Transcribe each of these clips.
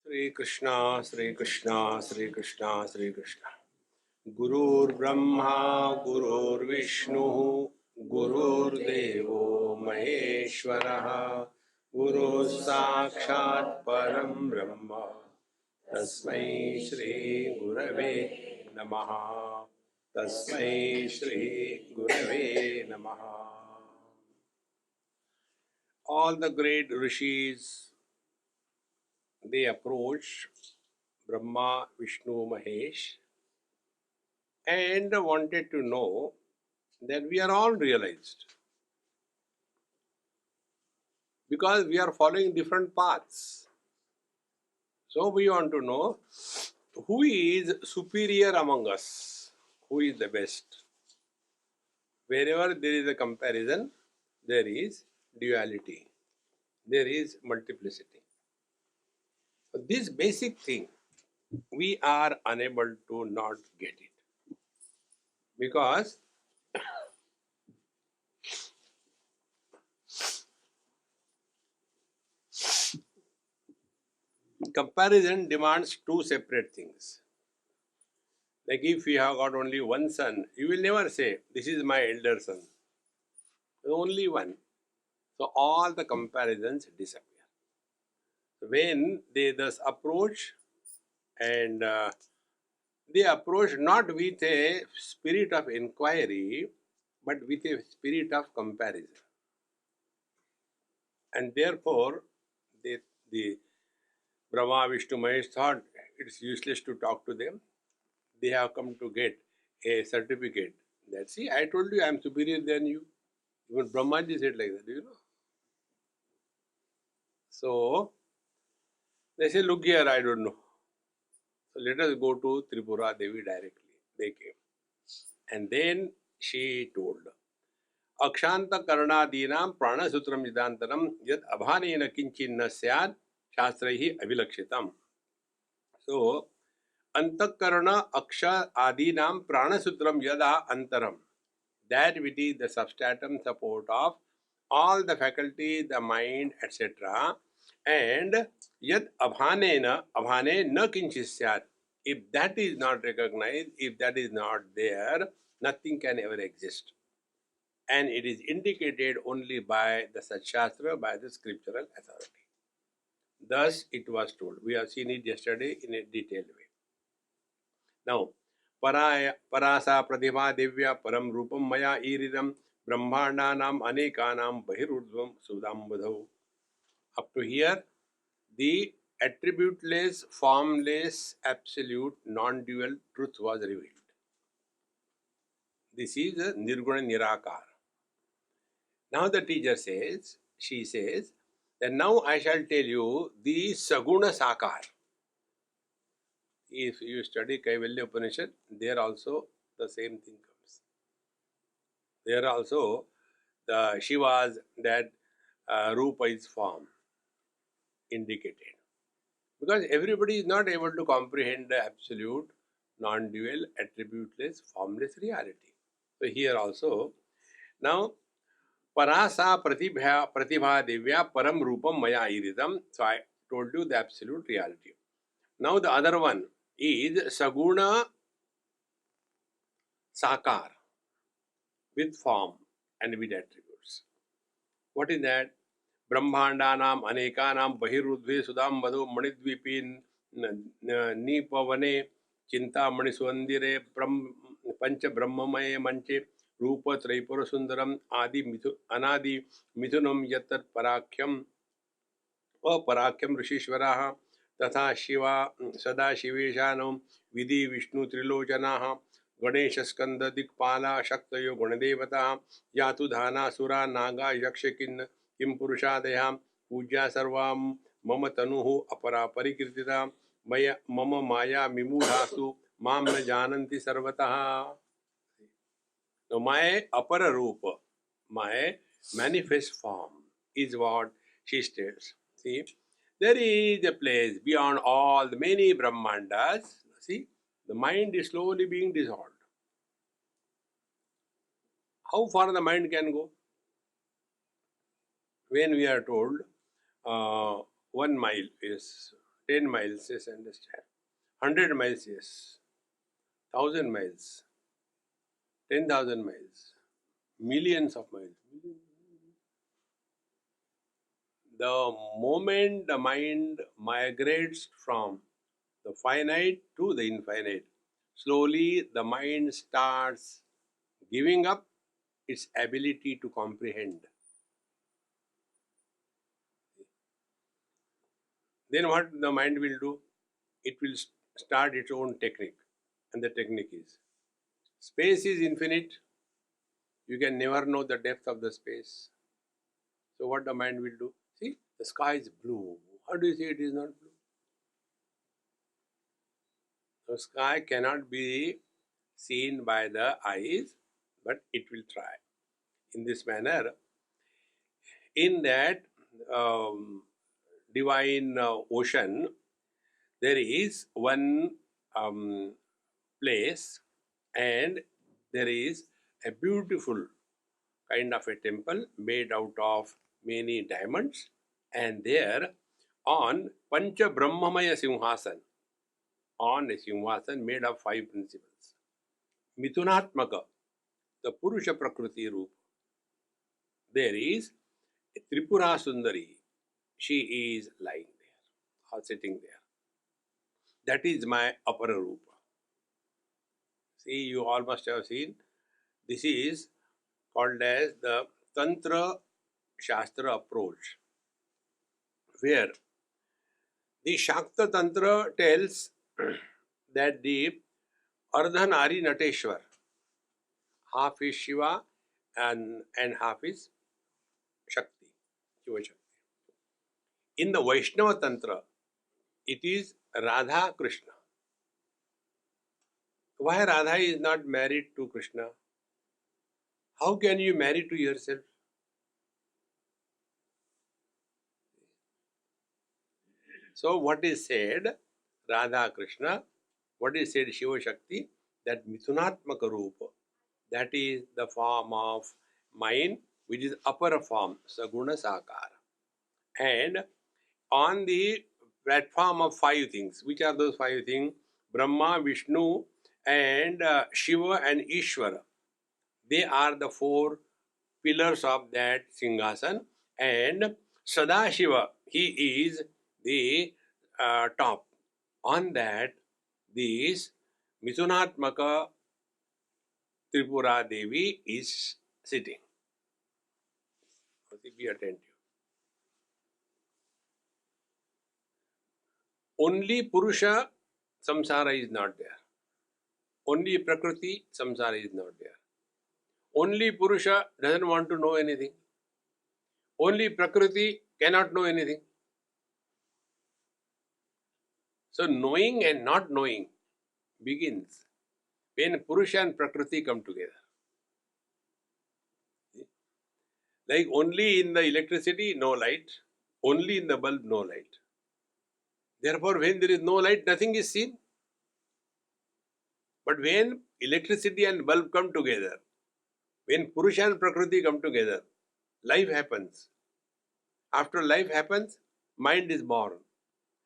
Sri Krishna, Sri Krishna, Sri Krishna, Sri Krishna. Gurur Brahma, Gurur Vishnu, Gurur Devo Maheshwaraha, Guru Sakshat Param Brahma, Tasmai Shri Gurave Namaha, Tasmai Shri Gurave Namaha. All the great rishis, they approach Brahma, Vishnu, Mahesh and wanted to know that we are all realized because we are following different paths. So we want to know who is superior among us, who is the best. Wherever there is a comparison, there is duality, there is multiplicity. So this basic thing, we are unable to not get it because comparison demands two separate things. Like if you have got only one son, you will never say, this is my elder son. Only one. So all the comparisons disappear. When they thus approach, and they approach not with a spirit of inquiry, but with a spirit of comparison. And therefore, the Brahma, Vishnu, Mahesh thought it's useless to talk to them. They have come to get a certificate that, see, I told you I am superior than you. Even Brahmaji said like that, do you know? So, they say, look here, I don't know. So, let us go to Tripura Devi directly. They came. And then she told, Akshanta Karnadinam Pranasutram Jidantaram Yad Abhanena Kinchinna Syad Shastrahi Avilakshitam. So, Antakarana Aksha Adinam Pranasutram Yada Antaram. That which is the substratum support of all the faculty, the mind, etc. And yad abhane na kinchisyat. If that is not recognized, if that is not there, nothing can ever exist. And it is indicated only by the Satshastra, by the scriptural authority. Thus it was told. We have seen it yesterday in a detailed way. Now, परासा प्रतिभा दिव्या परम रूपम मया ईरिदम ब्रह्मांडानाम अनेकानाम बहिरुर्ध्वम सुदाम्बधौ. Up to here, the attributeless, formless, absolute, non-dual truth was revealed. This is a Nirguna Nirakar. Now the teacher says, she says, that now I shall tell you the Saguna Sakar. If you study Kaivalya Upanishad, there also the same thing comes. There also the Shiva's, that Rupa is form indicated. Because everybody is not able to comprehend the absolute, non-dual, attributeless, formless reality. So here also, now, Parasa Pratibha Divya Param Rupam Maya Iridam. So I told you the absolute reality. Now the other one is Saguna Sakar, with form and with attributes. What is that? Brahmandanam Anekanam Bahirudve Sudam Madhu Manidvipin Nipavane Chinta Maniswandire Pancha Brahmamaye Manche Rupa Tripura Sundaram Anadi Mithunam Yatat Parakyam Parakyam Rishishvaraha तथा शिवा सदा शिवेशानम विधि विष्णु त्रिलोचना गणेश स्कंद दिक्पाला शक्तयो गुणदेवता यातुधाना सुरा नागा यक्ष किम पुरुषादया पूज्या सर्वा मम तनु अपरा परिकीर्तिता मम माया विमूढ़ासु माम न जानन्ति सर्वतः. So my upper रूप, my manifest form is what she states. See, there is a place beyond all the many Brahmandas. See, the mind is slowly being dissolved. How far the mind can go? When we are told 1 mile is 10 miles, yes, I understand. 100 miles, yes. 1,000 miles. 10,000 miles. Millions of miles. The moment the mind migrates from the finite to the infinite, slowly the mind starts giving up its ability to comprehend. Then what the mind will do? It will start its own technique. And the technique is space is infinite. You can never know the depth of the space. So what the mind will do? See, the sky is blue. How do you say it is not blue? The sky cannot be seen by the eyes, but it will try. In this manner, in that um, divine ocean, there is one place, and there is a beautiful kind of a temple made out of many diamonds, and there on Pancha Brahmamaya Simhasan, on a Simhasan made of 5 principles, Mithunatmaka, the Purusha Prakriti Roop, there is a Tripura Sundari. She is lying there or sitting there. That is my Apara Rupa. See, you all must have seen. This is called as the Tantra Shastra approach, where the Shakta Tantra tells that the Ardhanari Nateshwar, half is Shiva and half is Shakti, Shiva Shakti. In the Vaishnava Tantra, it is Radha Krishna. Why Radha is not married to Krishna? How can you marry to yourself? So what is said, Radha Krishna, what is said Shiva Shakti, that Mithunatmaka Rupa, that is the form of mind, which is upper form, Saguna Sakara. And on the platform of 5 things, which are those 5 things? Brahma, Vishnu, and Shiva and Ishvara. They are the 4 pillars of that Singhasan, and Sadashiva, he is the top. On that, this Mithunatmaka Tripura Devi is sitting. Be attentive. Only Purusha, samsara is not there. Only Prakriti, samsara is not there. Only Purusha doesn't want to know anything. Only Prakriti cannot know anything. So knowing and not knowing begins when Purusha and Prakriti come together. Like only in the electricity, no light. Only in the bulb, no light. Therefore, when there is no light, nothing is seen. But when electricity and bulb come together, when Purusha and Prakriti come together, life happens. After life happens, mind is born.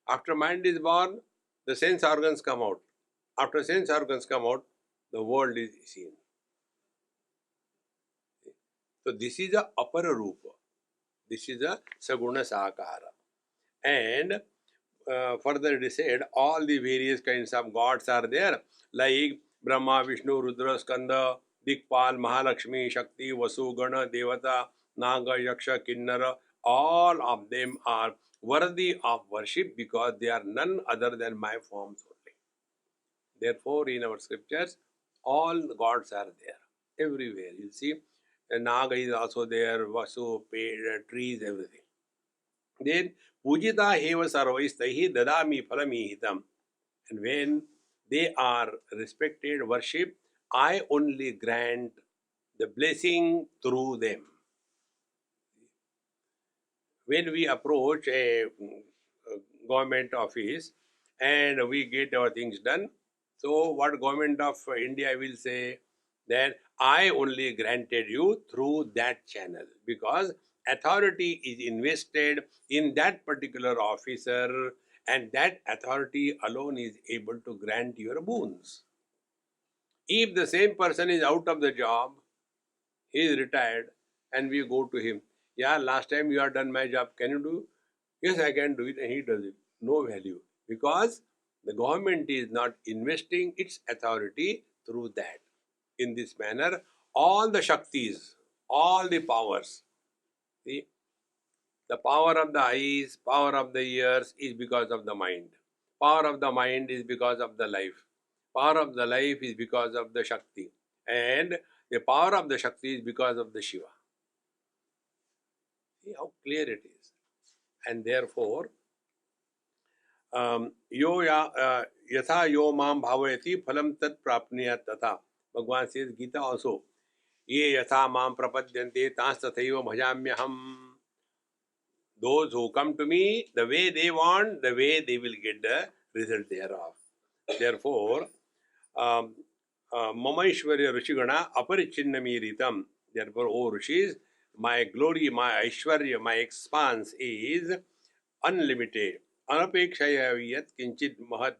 After mind is born, the sense organs come out. After sense organs come out, the world is seen. So this is a Apara Rupa. This is a Saguna Sakara. And further it is said, all the various kinds of gods are there, like Brahma, Vishnu, Rudra, Skanda, Dikpal, Mahalakshmi, Shakti, Vasu, Gana, Devata, Naga, Yaksha, Kinnara. All of them are worthy of worship because they are none other than my forms only. Therefore, in our scriptures, all gods are there. Everywhere. You see, Naga is also there, Vasu, trees, everything. Then, Pujita heva sarvaistahi dadami phalamihitam. And when they are respected, worshipped, I only grant the blessing through them. When we approach a government office and we get our things done, so what government of India will say? That I only granted you through that channel because authority is invested in that particular officer And that authority alone is able to grant your boons. If the same person is out of the job, he is retired, and we go to him, yeah, last time you have done my job, can you do? Yes, I can do it, and he does it. No value. Because the government is not investing its authority through that. In this manner, all the Shaktis, all the powers, see, the power of the eyes, power of the ears is because of the mind. Power of the mind is because of the life. Power of the life is because of the Shakti. And the power of the Shakti is because of the Shiva. See how clear it is. And therefore, yatha yo mam bhavayati phalam tat prapniyat tatha. Bhagwan says Gita also, ye yatha mam prapadyante tas tathaiva bhajamyaham. Those who come to me, the way they want, the way they will get the result thereof. Therefore, Mama Aishwarya Rishigana Aparichinnamiritam. Therefore, O Rishis, my glory, my Aishwarya, my expanse is unlimited. Anapekshaya yat kinchit mahad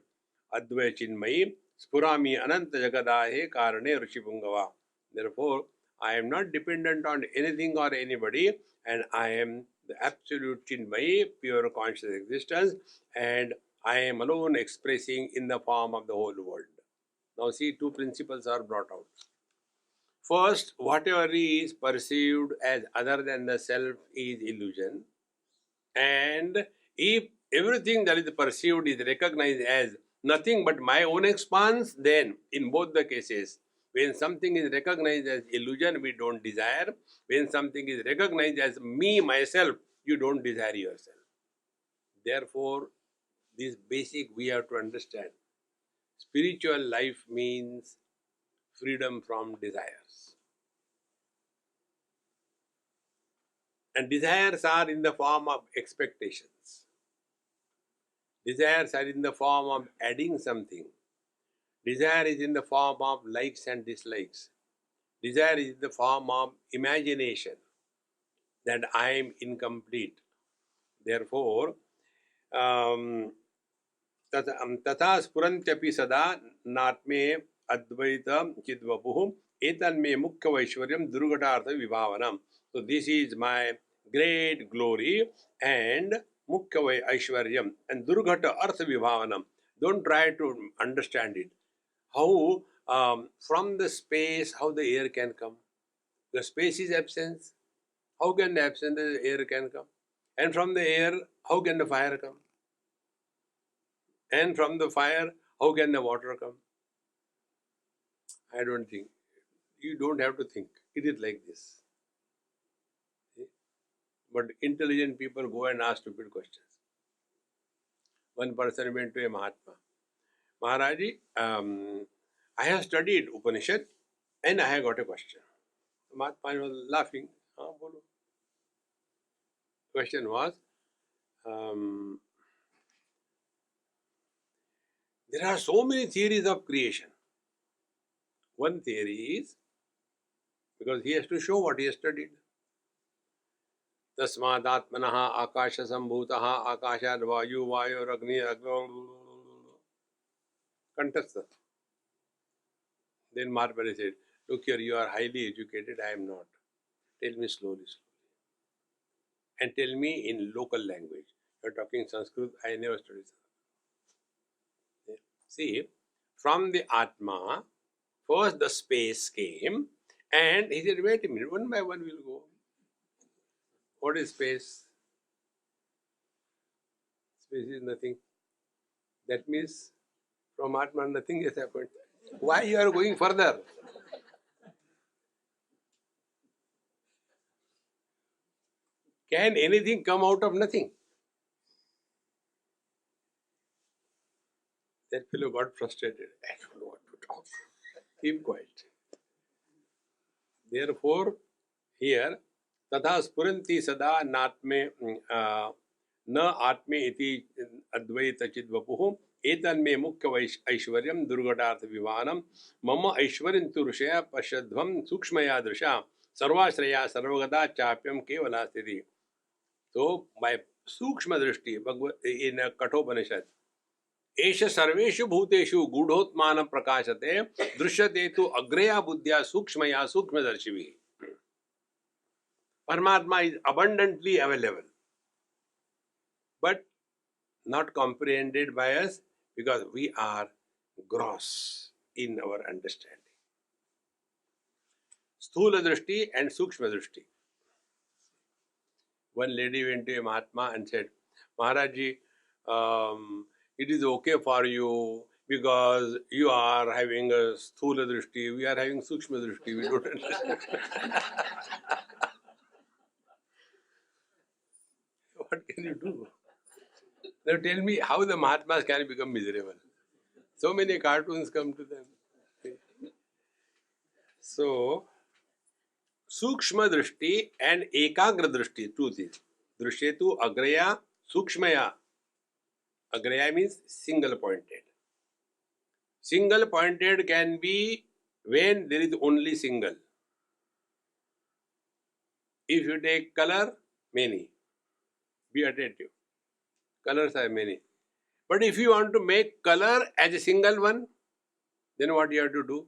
advaya chinmayi spurami ananta jagadahe karane Rishipungava. Therefore, I am not dependent on anything or anybody, and I am the absolute chinmayi, pure conscious existence, and I am alone expressing in the form of the whole world. Now see, two principles are brought out. First, whatever is perceived as other than the self is illusion. And if everything that is perceived is recognized as nothing but my own expanse, then in both the cases, when something is recognized as illusion, we don't desire. When something is recognized as me, myself, you don't desire yourself. Therefore, this basic we have to understand. Spiritual life means freedom from desires. And desires are in the form of expectations. Desires are in the form of adding something. Desire is in the form of likes and dislikes. Desire is in the form of imagination that I am incomplete. Therefore, तथा स्फुरन्त्यपि सदा नात्मे अद्वैत चिद्वपुः एतन्मे मुख्य वैश्वर्यम दुर्घटार्थ विभावनम. So this is my great glory and mukhya aishwaryam and durghata artha vibhavanam. Don't try to understand it. How from the space, how the air can come? The space is absence. How can the absence the air can come? And from the air, how can the fire come? And from the fire, how can the water come? I don't think. You don't have to think. It is like this. But intelligent people go and ask stupid questions. One person went to a Mahatma. Maharaji, I have studied Upanishad and I have got a question. Mahatma was laughing. Question was, there are so many theories of creation. One theory is, because he has to show what he has studied. Tasmadatmanaha akasha sambhutaha akashad vayu vayu ragni agno. Contesta. Then Mahabharata said, look here, you are highly educated, I am not. Tell me slowly. And tell me in local language. You are talking Sanskrit, I never studied Sanskrit. See, from the Atma, first the space came, and he said, wait a minute, one by one we'll go. What is space? Space is nothing. That means from Atma nothing has happened. Why you are going further? Can anything come out of nothing? That fellow got frustrated. I don't know what to talk. Keep quiet. Therefore, here, तथा स्फुरन्ति सदा नात्मे न आत्मे इति अद्वैत चिद्वपुः एतन्मे मुख्य ऐश्वर्यम दुर्घटार्थ विभानम मम ऐश्वर्यं तु ऋषया पश्यध्वं सूक्ष्मया दृशा सर्वाश्रया सर्वगता चाप्यम केवला स्थिति. So, my Sukshma Drishti, in Kathopanishad. Esha sarveshu bhuteshu gudhotmanam prakashate drishyate tu agreya buddhya sukshmaya sukshmadarshivih. Paramatma is abundantly available, but not comprehended by us because we are gross in our understanding. Sthula Drishti and Sukshma Drishti. One lady went to a Mahatma and said, Maharaji, it is okay for you because you are having a Sthula Drishti, we are having Sukshma Drishti, we don't understand. What can you do? Now tell me how the Mahatmas can become miserable. So many cartoons come to them. So, Sukshma Drishti and Ekagra Drishti, truth is. Drishyetu Agraya Sukshmaya. Agraya means single pointed. Single pointed can be when there is only single. If you take color, many. Be attentive. Colors are many. But if you want to make color as a single one, then what you have to do?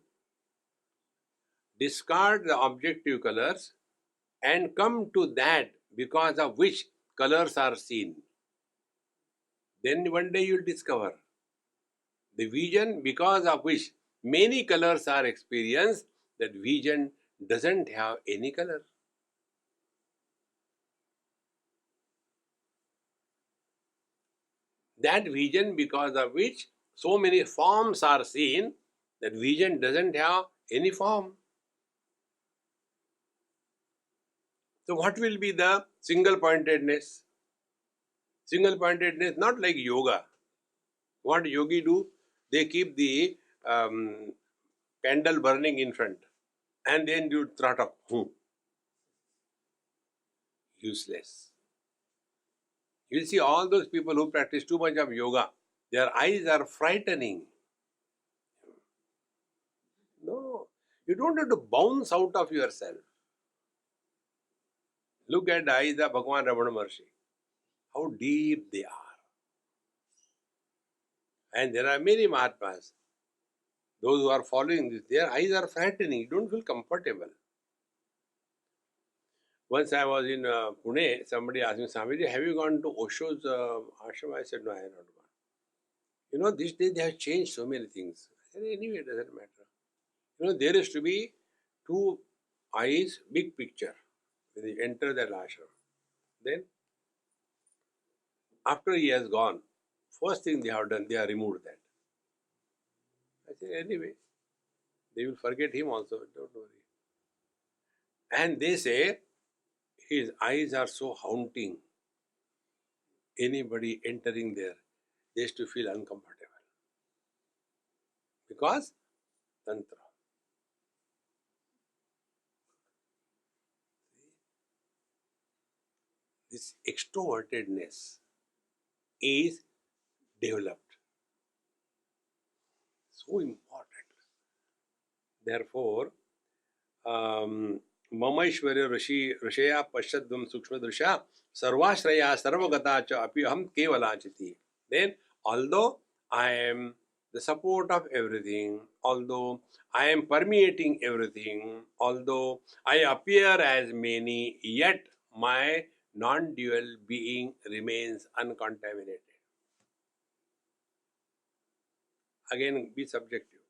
Discard the objective colors and come to that because of which colors are seen. Then one day you will discover the vision because of which many colors are experienced, that vision doesn't have any color. That vision because of which so many forms are seen, that vision doesn't have any form. So what will be the single pointedness? Single pointedness, not like yoga. What yogi do? They keep the candle burning in front and then you trot up. Useless. You will see all those people who practice too much of yoga, their eyes are frightening. No, you don't have to bounce out of yourself. Look at the eyes of Bhagavan Ramana Maharshi. How deep they are. And there are many Mahatmas. Those who are following this, their eyes are frightening. You don't feel comfortable. Once I was in Pune, somebody asked me, Swamiji, have you gone to Osho's ashram? I said, no, I have not gone. You know, these days they have changed so many things. I said, anyway, it doesn't matter. You know, there used to be two eyes, big picture, when you enter that ashram. Then, after he has gone, first thing they have done, they have removed that. I said, anyway, they will forget him also, don't worry. And they say, his eyes are so haunting. Anybody entering there, they used to feel uncomfortable. Because Tantra. This extrovertedness is developed. So important. Therefore, Mamaishwarya Rashaya Pashadvam Sukshma Drisha Sarvashraya Sarvagata Cha Apiham Kevalachiti. Then, although I am the support of everything, although I am permeating everything, although I appear as many, yet my non-dual being remains uncontaminated. Again, be subjective.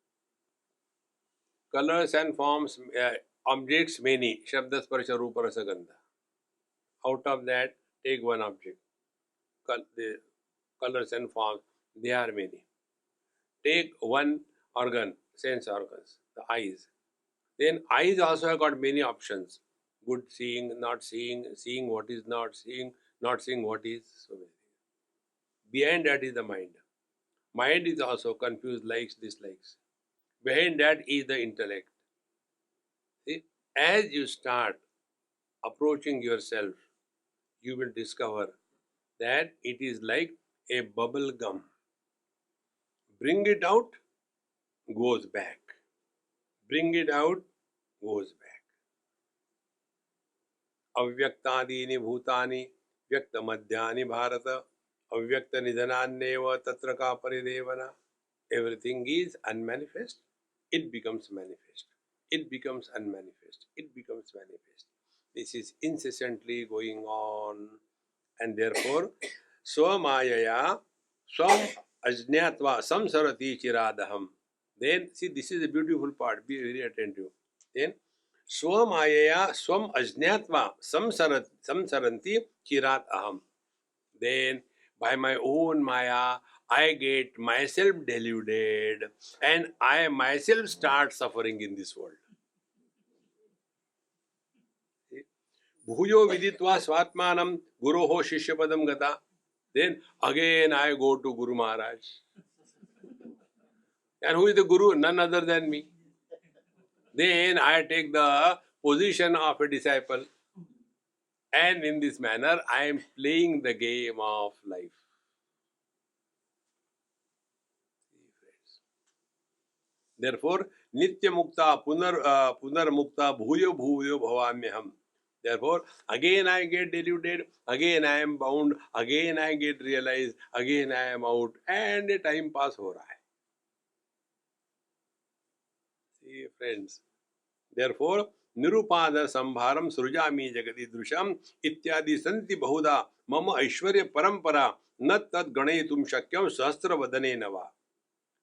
Colors and forms, objects many, Shabda Sparsha Rupa Rasa Gandha. Out of that, take one object. The colors and forms, they are many. Take one organ, sense organs, the eyes. Then eyes also have got many options. Good seeing, not seeing, seeing what is not seeing what is, so many things. Behind that is the mind. Mind is also confused, likes, dislikes. Behind that is the intellect. See, as you start approaching yourself, you will discover that it is like a bubble gum. Bring it out, goes back. Bring it out, goes back. Avyaktadini bhutani व्यक्त मध्यानि भारत अव्यक्त निधनान्येव तत्र का परिदेवना. Everything is unmanifest, it becomes manifest. It becomes unmanifest, it becomes manifest. This is incessantly going on, and therefore Swamayaya Swam Ajnatva Samsarati Chiradaham. Then see, this is a beautiful part, be very attentive. Then Swamayaya Swam Ajnatva Samsaranti Chirat Aham. Then by my own Maya, I get myself deluded and I myself start suffering in this world. Bhuyo viditva svatmanam guroho shishyapadam gata. Then again I go to Guru Maharaj. And who is the Guru? None other than me. Then I take the position of a disciple. And in this manner, I am playing the game of life. Therefore, Nitya Mukta Punar Mukta Bhuyo Bhuyo Bhavamyaham. Therefore, again I get deluded, again I am bound, again I get realized, again I am out, and a time pass ho raha hai. See, friends. Therefore, Nirupada Sambharam Srujami Jagati Drusham Ityadi Santi Bahuda Mama Aishwarya Parampara Nat Tat Ganetum Shakyam Sahasra Vadane Nava.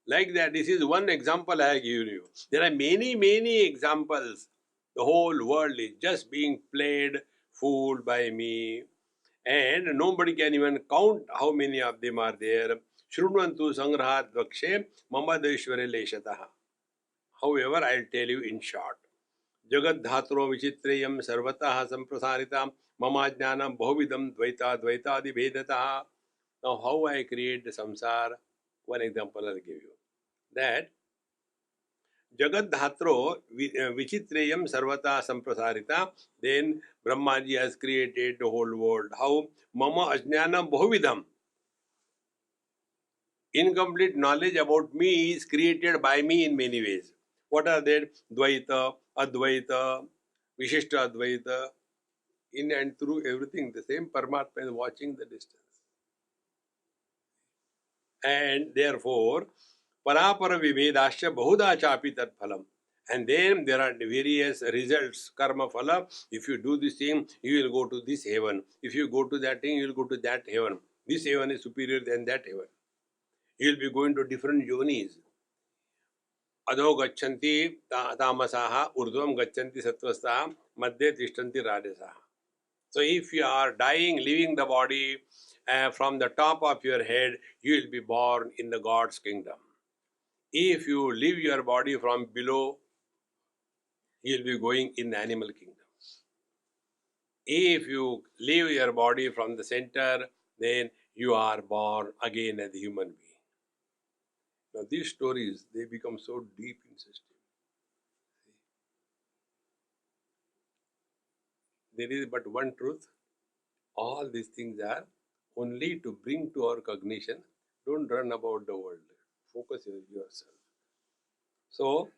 Like that, this is one example I have given you. There are many, many examples. The whole world is just being played, fooled by me. And nobody can even count how many of them are there. Shrunvantu Sangrahat Vakshe Mamadeshware Leshataha. However, I'll tell you in short. Jagat Dhatro Vichitrayam Sarvataha Samprasaritam Mama Jnanam Bhavidam Dvaita Adi Vedataha. Now, how I create the samsara? One example I'll give you. That Jagat Dhatro Vichitrayam Sarvata Samprasarita, then Brahmaji has created the whole world. How? Mama Ajnanam Bhavidam. Incomplete knowledge about me is created by me in many ways. What are they? Dvaita, Advaita, Vishishta Advaita. In and through everything, the same Paramatma is watching the distance. And therefore, Parapara Vivedasya Bahuda Chapi Tat Phalam. And then there are various results, karma phala. If you do this thing, you will go to this heaven. If you go to that thing, you will go to that heaven. This heaven is superior than that heaven. You will be going to different journeys. Adho gachanti tamasaha, urdhvam gachanti sattvastaha, madhye tishtanti rajasaha. So if you are dying, leaving the body, from the top of your head, you will be born in the God's kingdom. If you leave your body from below, you will be going in the animal kingdom. If you leave your body from the center, then you are born again as a human being. Now these stories, they become so deep in system. There is but one truth. All these things are only to bring to our cognition. Don't run about the world. Focus on yourself. So,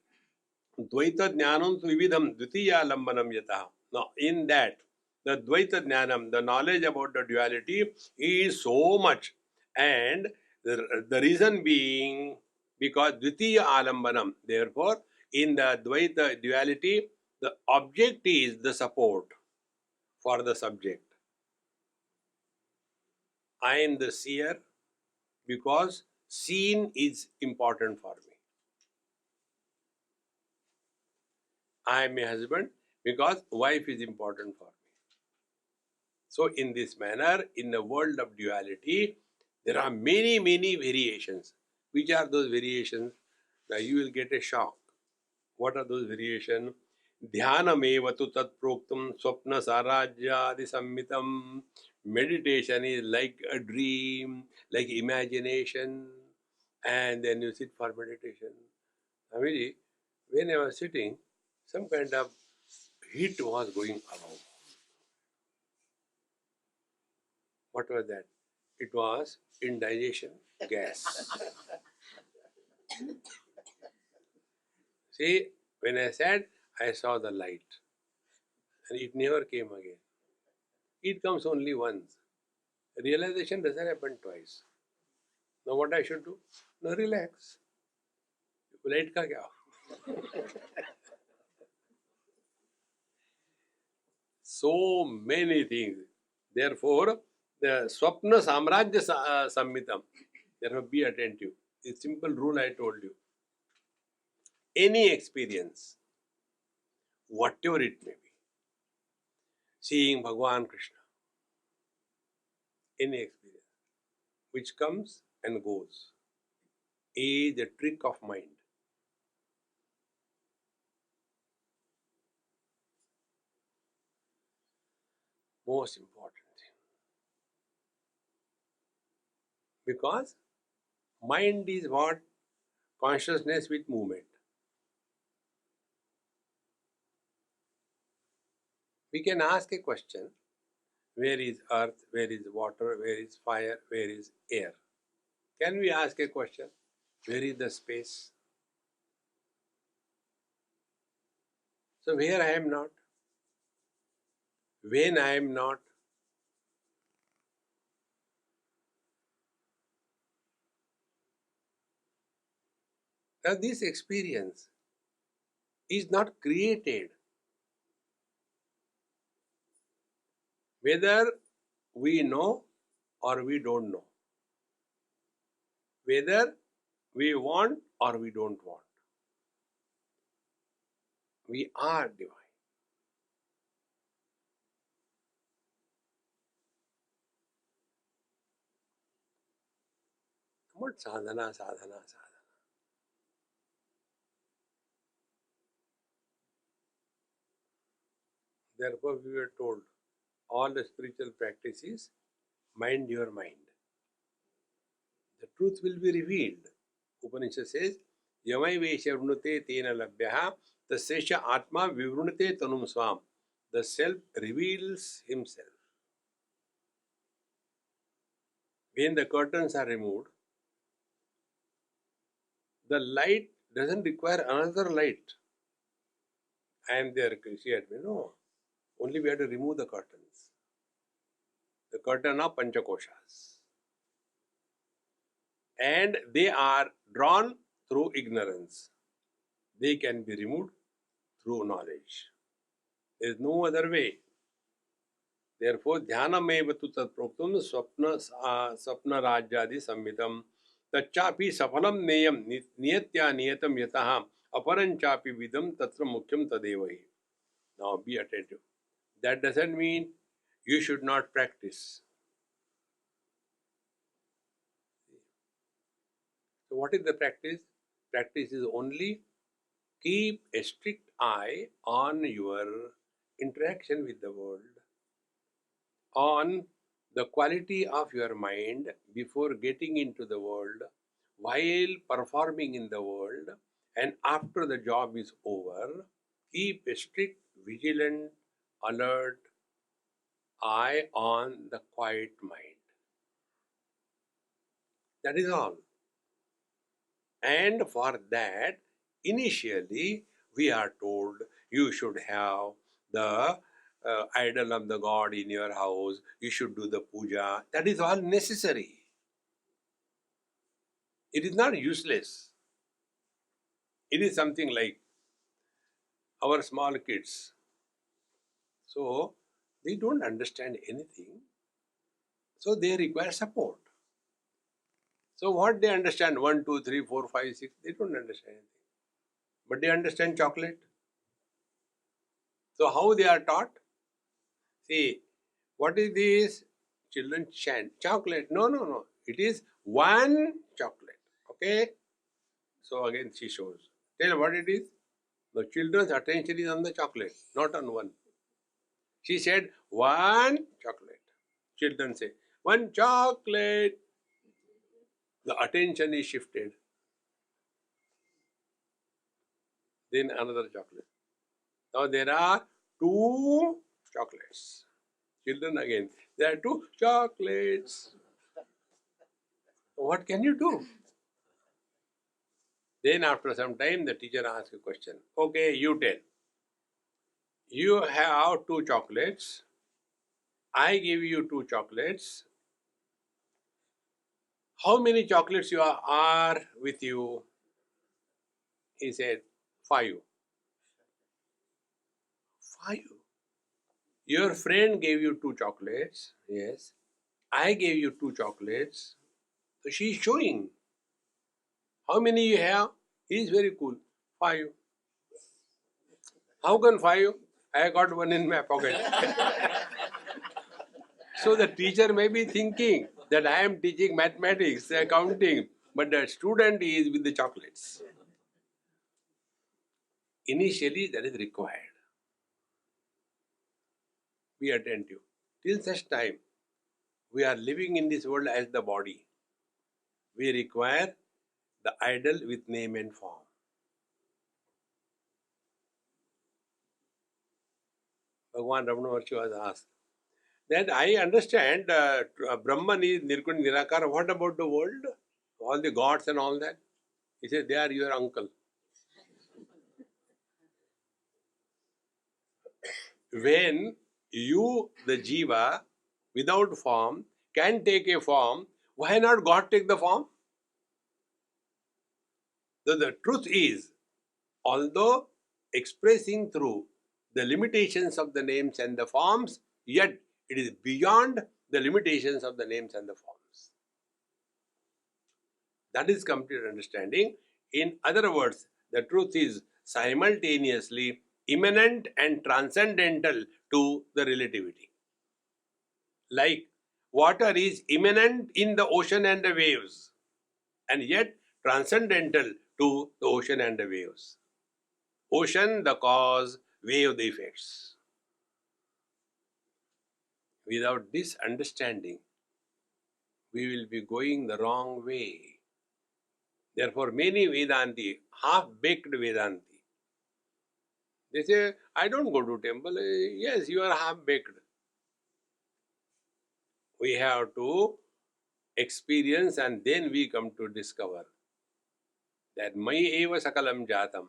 Dvaita Jnanam Vividham Dvitiya Lambanam Yataha. Now, in that, the Dvaita Jnanam, the knowledge about the duality is so much. And the reason being, because Dvitiya Alambanam, therefore, in the Dvaita duality, the object is the support for the subject. I am the seer because seen is important for me. I am a husband because wife is important for me. So in this manner, in the world of duality, there are many, many variations. Which are those variations? Now you will get a shock. What are those variations? Dhyanameva tu tat proktam swapna sarajyadi sammitam. Meditation is like a dream, like imagination, and then you sit for meditation. Swamiji, when I was sitting, some kind of heat was going around. What was that? It was indigestion gas. See, when I sat, I saw the light. And it never came again. It comes only once. Realization doesn't happen twice. Now what I should do? Now relax. Light ka kya? So many things. Therefore, the Swapna Samrajya Sammitam. Therefore, be attentive. The simple rule I told you. Any experience, whatever it may be, seeing Bhagwan Krishna, any experience, which comes and goes, is a trick of mind. Most important thing. Because mind is what? Consciousness with movement. We can ask a question, where is earth, where is water, where is fire, where is air? Can we ask a question, where is the space? So where I am not, when I am not, now this experience is not created. Whether we know or we don't know. Whether we want or we don't want. We are divine. What sadhana, sadhana, sadhana. Therefore we were told, all the spiritual practices, mind your mind. The truth will be revealed. Upanishad says, Yamai Vesha Vrunute Tena Labhyaha Tasesha Atma Vivrunate Tanum Swam. The self reveals himself. When the curtains are removed, the light doesn't require another light. I am there, she had me. No, only we have to remove the curtains. The curtain of Panchakoshas. And they are drawn through ignorance. They can be removed through knowledge. There is no other way. Therefore, dhyanam tu tat proktam swapna rajyadi sammitam tacchapi safalam neyam niyatya niyatam yataha aparanchapi vidam tatra mukhyam tadevahi. Now be attentive. That doesn't mean you should not practice. So what is the practice? Practice is only keep a strict eye on your interaction with the world, on the quality of your mind before getting into the world, while performing in the world, and after the job is over, keep a strict, vigilant, alert eye on the quiet mind. That is all. And for that, initially, we are told you should have the idol of the god in your house, you should do the puja. That is all necessary. It is not useless. It is something like our small kids. So, they don't understand anything. So, they require support. So, what they understand? 1, 2, 3, 4, 5, 6. They don't understand anything. But they understand chocolate. So, how they are taught? See, what is this? Children chant, chocolate. No, no, no. It is one chocolate. Okay? So again she shows. Tell what it is. The children's attention is on the chocolate, not on one. She said, one chocolate. Children say, one chocolate. The attention is shifted. Then another chocolate. Now there are two chocolates. Children again, there are two chocolates. What can you do? Then after some time, the teacher asks a question. Okay, you tell. You have two chocolates. I give you two chocolates. How many chocolates you are with you? He said, 5. 5. Your friend gave you 2 chocolates. Yes. I gave you 2 chocolates. So she is showing. How many you have? He is very cool. 5. How can 5? I got one in my pocket. So the teacher may be thinking that I am teaching mathematics, accounting, but the student is with the chocolates. Initially, that is required. Be attentive. Till such time, we are living in this world as the body. We require the idol with name and form. Bhagavan Ramana Maharshi was asked that I understand Brahman is Nirguna Nirakara. What about the world? All the gods and all that? He said, they are your uncle. When you, the Jiva, without form, can take a form, why not God take the form? So the truth is, although expressing through the limitations of the names and the forms, yet it is beyond the limitations of the names and the forms. That is complete understanding. In other words, the truth is simultaneously immanent and transcendental to the relativity. Like water is immanent in the ocean and the waves, and yet transcendental to the ocean and the waves. Ocean, the cause, wave, the effects. Without this understanding, we will be going the wrong way. Therefore, many Vedanti, half-baked Vedanti, they say, I don't go to temple. Yes, you are half-baked. We have to experience and then we come to discover that Mai eva sakalam jatam,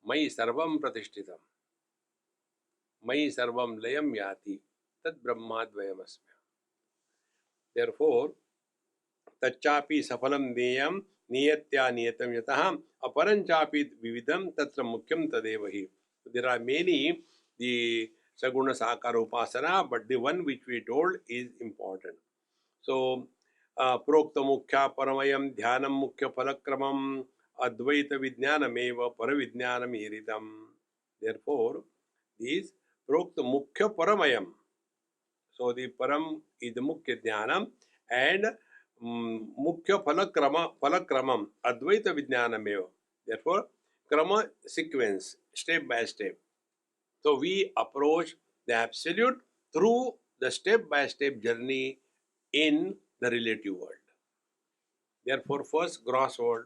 Mai sarvam pratishtitam, Mai sarvam layam yati, tad brahmadvayam asmya. Therefore, tacchapi safalam deyam niyatya niyatam yataham aparanchapi vividam tatra mukyam tadevahi. There are many, the Saguna Sakara Upasana, but the one which we told is important. So, Prokta Mukhya Paramayam Dhyanam Mukhya Palakramam Advaita Vijnanameva Paravijnanam Iritam. Therefore, this Prokta Mukhya Paramayam. So, the Param is the Mukhya Dhyanam and Mukhya Palakramam Advaita Vijnanameva. Therefore, Krama sequence, step by step. So, we approach the Absolute through the step-by-step journey in the relative world. Therefore, first gross world,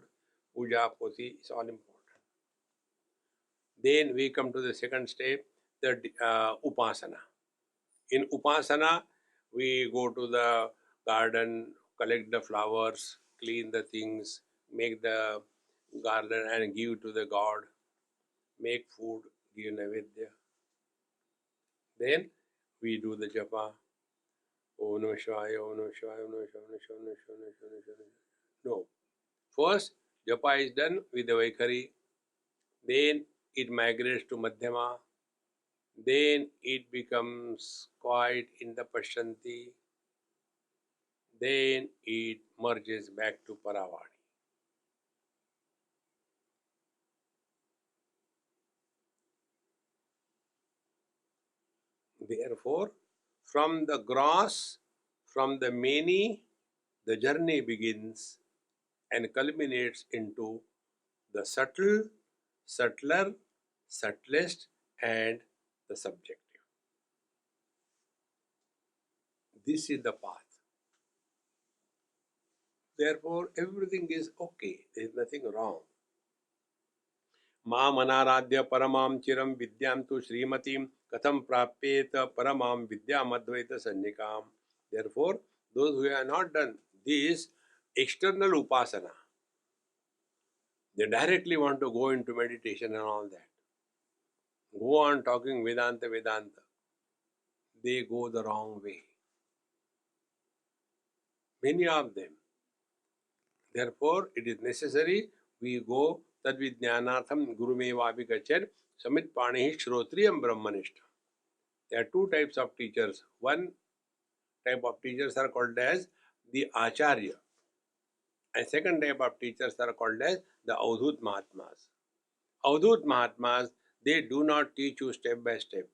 puja, poti, is all important. Then we come to the second step, the upasana. In upasana, we go to the garden, collect the flowers, clean the things, make the garland and give to the god, make food, give naivedya. Then we do the japa. Om Namah Shivaya, Om Namah Shivaya, Om Namah Shivaya, Om Namah Shivaya, Om Namah Shivaya, Om Namah Shivaya. No. First, japa is done with the Vaikhari. Then it migrates to Madhyama. Then it becomes quiet in the Pashyanti. Then it merges back to Paravani. Therefore, from the gross, from the many, the journey begins and culminates into the subtle, subtler, subtlest, and the subjective. This is the path. Therefore, everything is okay. There is nothing wrong. Mam anaradhya paramam chiram vidyam tu srimatim katham prapyeta paramam vidyam advaita sannikam. Therefore, those who have not done this external upasana, they directly want to go into meditation and all that. Go on talking Vedanta, Vedanta. They go the wrong way. Many of them. Therefore, it is necessary we go tadvijnanatham gurumevapi gachan samit panihi shrotriyam brahmanishta. There are two types of teachers. One type of teachers are called as the Acharya, and second type of teachers are called as the Avadhut Mahatmas. Avadhut Mahatmas, they do not teach you step by step.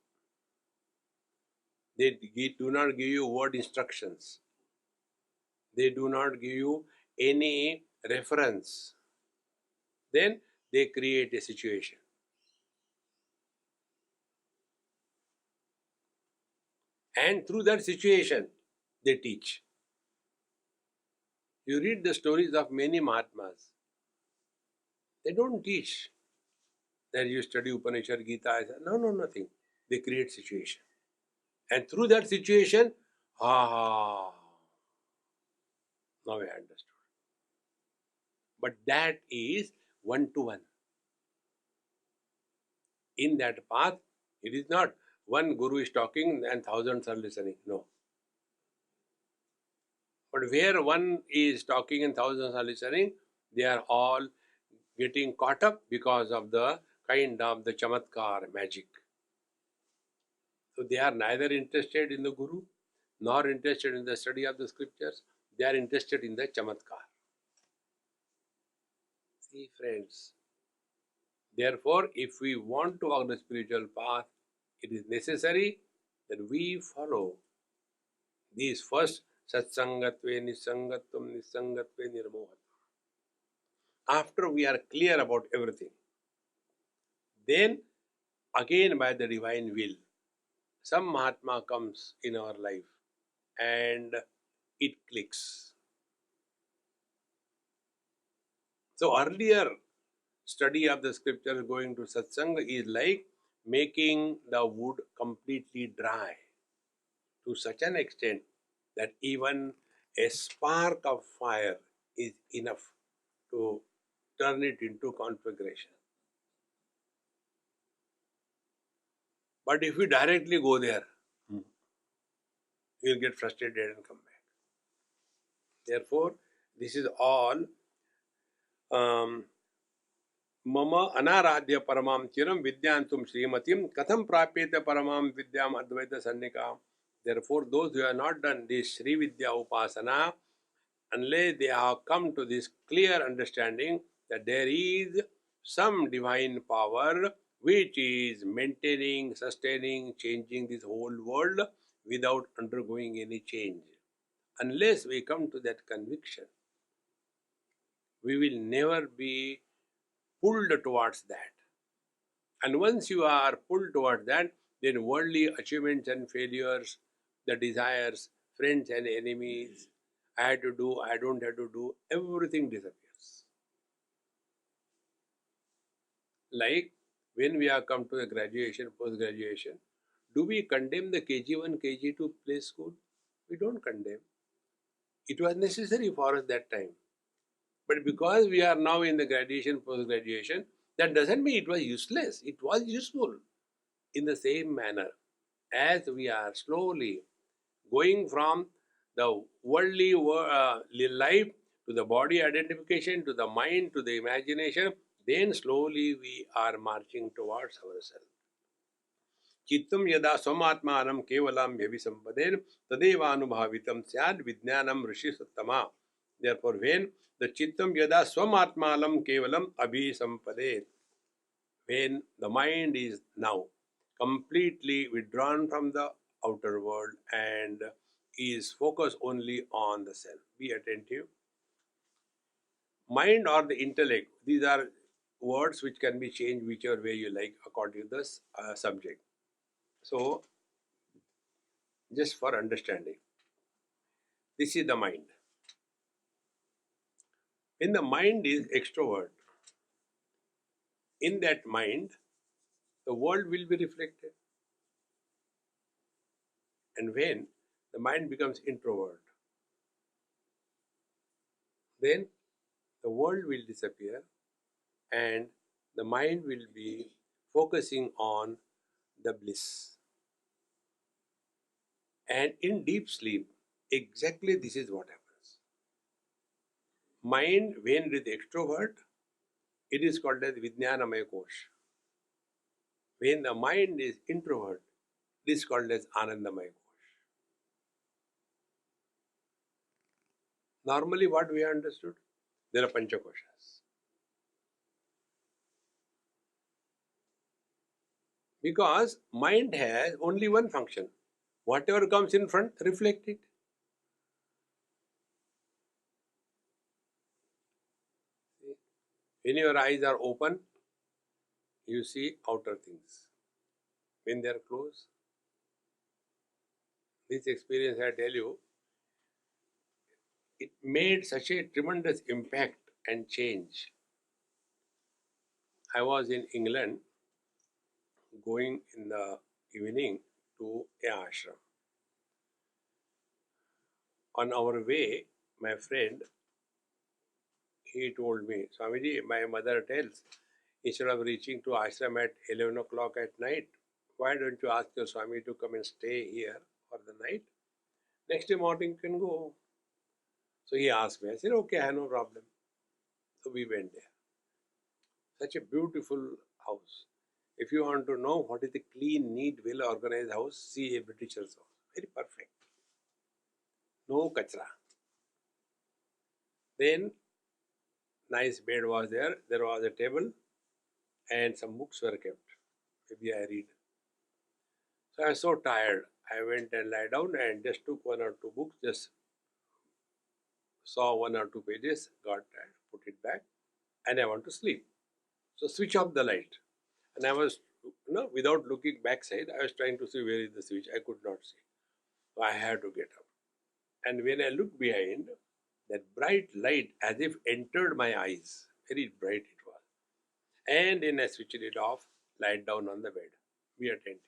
They do not give you word instructions. They do not give you any reference. Then they create a situation. And through that situation, they teach. You read the stories of many Mahatmas. They don't teach that you study Upanishad, Gita. No, nothing. They create situation. And through that situation, now I understood. But that is one-to-one. In that path, it is not one guru is talking and thousands are listening. No. But where one is talking and thousands are listening, they are all getting caught up because of the kind of the chamatkar magic. So they are neither interested in the guru nor interested in the study of the scriptures. They are interested in the chamatkar. See, friends. Therefore, if we want to walk the spiritual path, it is necessary that we follow these first satsangatve, nisangatvam, nisangatve, nirmohatvam. After we are clear about everything, then again by the divine will, some Mahatma comes in our life and it clicks. So earlier study of the scriptures going to satsanga is like making the wood completely dry to such an extent that even a spark of fire is enough to turn it into conflagration. But if you directly go there, you will get frustrated and come back. Therefore, this is all mama anaradhya paramam chiram vidyantum srimatim katham prapyeta paramam vidyam advaita sannikam. Therefore, those who have not done this Sri Vidya Upasana, unless they have come to this clear understanding that there is some divine power which is maintaining, sustaining, changing this whole world without undergoing any change. Unless we come to that conviction, we will never be pulled towards that. And once you are pulled towards that, then worldly achievements and failures, the desires, friends and enemies, I had to do, I don't have to do, everything disappears. Like when we have come to the graduation, post-graduation, do we condemn the KG1, KG2 play school? We don't condemn. It was necessary for us that time. But because we are now in the graduation, post-graduation, that doesn't mean it was useless. It was useful. In the same manner, as we are slowly going from the worldly life to the body identification, to the mind, to the imagination, then slowly we are marching towards ourselves. Chittam yada swamatmanam kevalam bhavisampaden tadevanubhavitam syad vijnanam rishi sattama. Therefore, when the chittam yada swamatmanam kevalam abhisampaden, when the mind is now completely withdrawn from the outer world and is focused only on the self. Be attentive. Mind or the intellect, these are words which can be changed whichever way you like according to the subject. So, just for understanding, this is the mind. When the mind is extrovert, in that mind, the world will be reflected. And when the mind becomes introvert, then the world will disappear and the mind will be focusing on the bliss. And in deep sleep, exactly this is what happens. Mind, when it is extrovert, it is called as Vijnanamaya Kosh. When the mind is introvert, it is called as Anandamaya Kosh. Normally, what we have understood? There are Panchakoshas. Because mind has only one function. Whatever comes in front, reflect it. When your eyes are open, you see outer things. When they are closed, this experience I tell you, it made such a tremendous impact and change. I was in England going in the evening to a ashram. On our way, my friend, he told me, Swamiji, my mother tells, instead of reaching to ashram at 11 o'clock at night, why don't you ask your Swami to come and stay here for the night? Next day morning you can go. So he asked me. I said, okay, I have no problem. So we went there. Such a beautiful house. If you want to know what is a clean, neat, well-organized house, see a Britisher's house. Very perfect. No kachra. Then, nice bed was there. There was a table and some books were kept. Maybe I read. So I was so tired. I went and lay down and just took one or two books, just saw one or two pages, got tired, put it back, and I want to sleep. So switch off the light. And I was, without looking backside, I was trying to see where is the switch. I could not see. So I had to get up. And when I looked behind, that bright light as if entered my eyes. Very bright it was. And then I switched it off, lied down on the bed. Be attentive.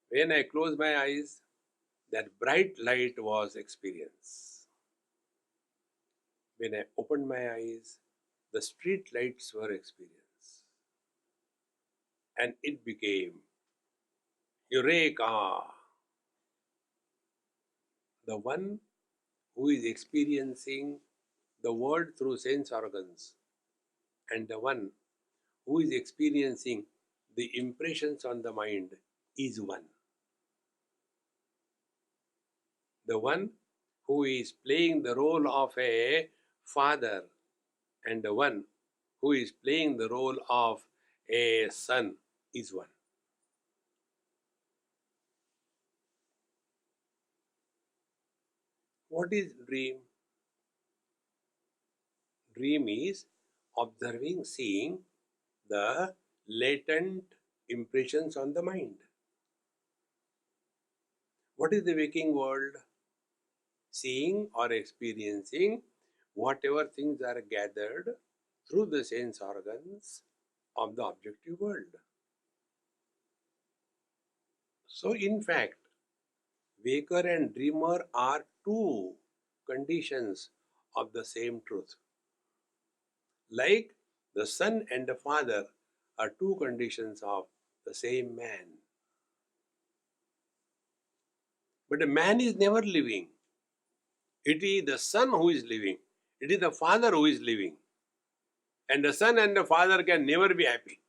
When I closed my eyes, that bright light was experience. When I opened my eyes, the street lights were experience. And it became Eureka! The one who is experiencing the world through sense organs and the one who is experiencing the impressions on the mind is one. The one who is playing the role of a father and the one who is playing the role of a son is one. What is dream? Dream is observing, seeing the latent impressions on the mind. What is the waking world? Seeing or experiencing whatever things are gathered through the sense organs of the objective world. So, in fact, waker and dreamer are two conditions of the same truth. Like the son and the father are two conditions of the same man. But a man is never living. It is the son who is living. It is the father who is living. And the son and the father can never be happy.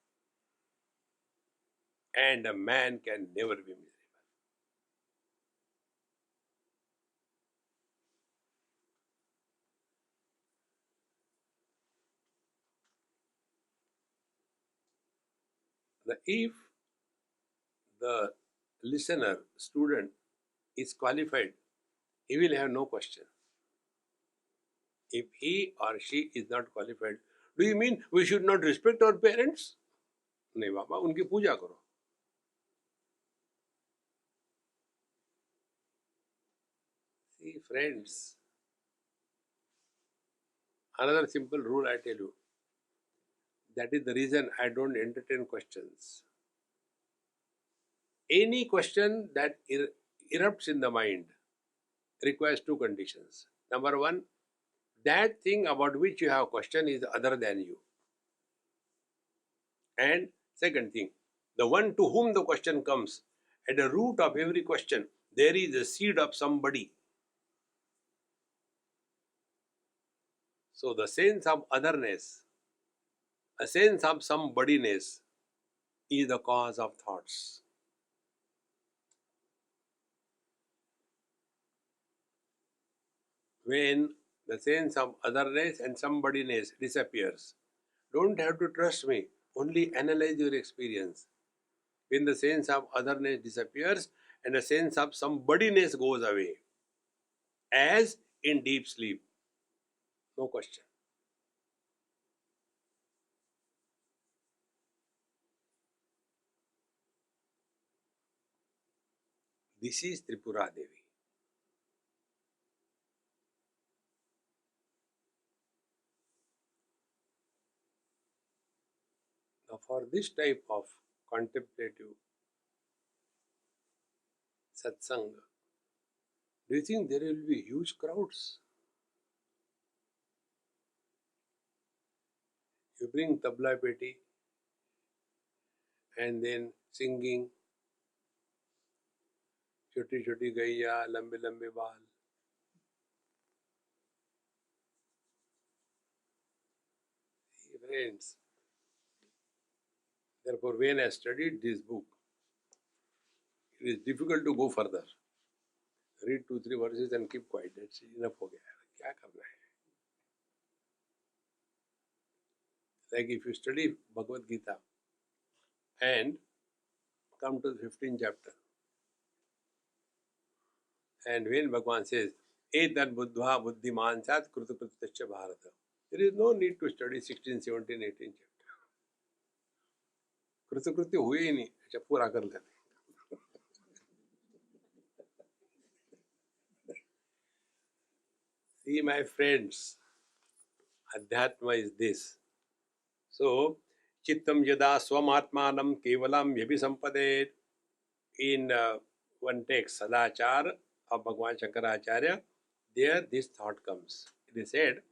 And a man can never be miserable. If the listener, student is qualified, he will have no question. If he or she is not qualified, do you mean we should not respect our parents? नहीं बाबा, उनकी पूजा करो. See, friends, another simple rule I tell you. That is the reason I don't entertain questions. Any question that erupts in the mind requires two conditions. Number one, that thing about which you have question is other than you. And second thing, the one to whom the question comes, at the root of every question, there is a seed of somebody. So the sense of otherness, a sense of somebodyness is the cause of thoughts. When the sense of otherness and somebodyness disappears, don't have to trust me, only analyze your experience. When the sense of otherness disappears and the sense of somebodyness goes away, as in deep sleep, no question. This is Tripura Devi. Now, for this type of contemplative satsang, do you think there will be huge crowds? You bring tabla peti and then singing, choti choti gaiya, lambe lambe baal. Friends, therefore, when I studied this book, it is difficult to go further. Read 2-3 verses and keep quiet. That's enough. हो गया. क्या करना है? Like if you study Bhagavad Gita and come to the 15th chapter, and when Bhagavan says, Etan buddha buddhiman sat krutakrutyacha bharata, there is no need to study 16, 17, 18 chapter. कृतकृत्य हुए ही नहीं, अच्छा पूरा कर लेते. See, my friends, Adhyatma is this. So, Chittam yada swamatmanam kevalam yabhisampadet. In one text, Sadachar of Bhagavan Shankaracharya, there this thought comes. It is said,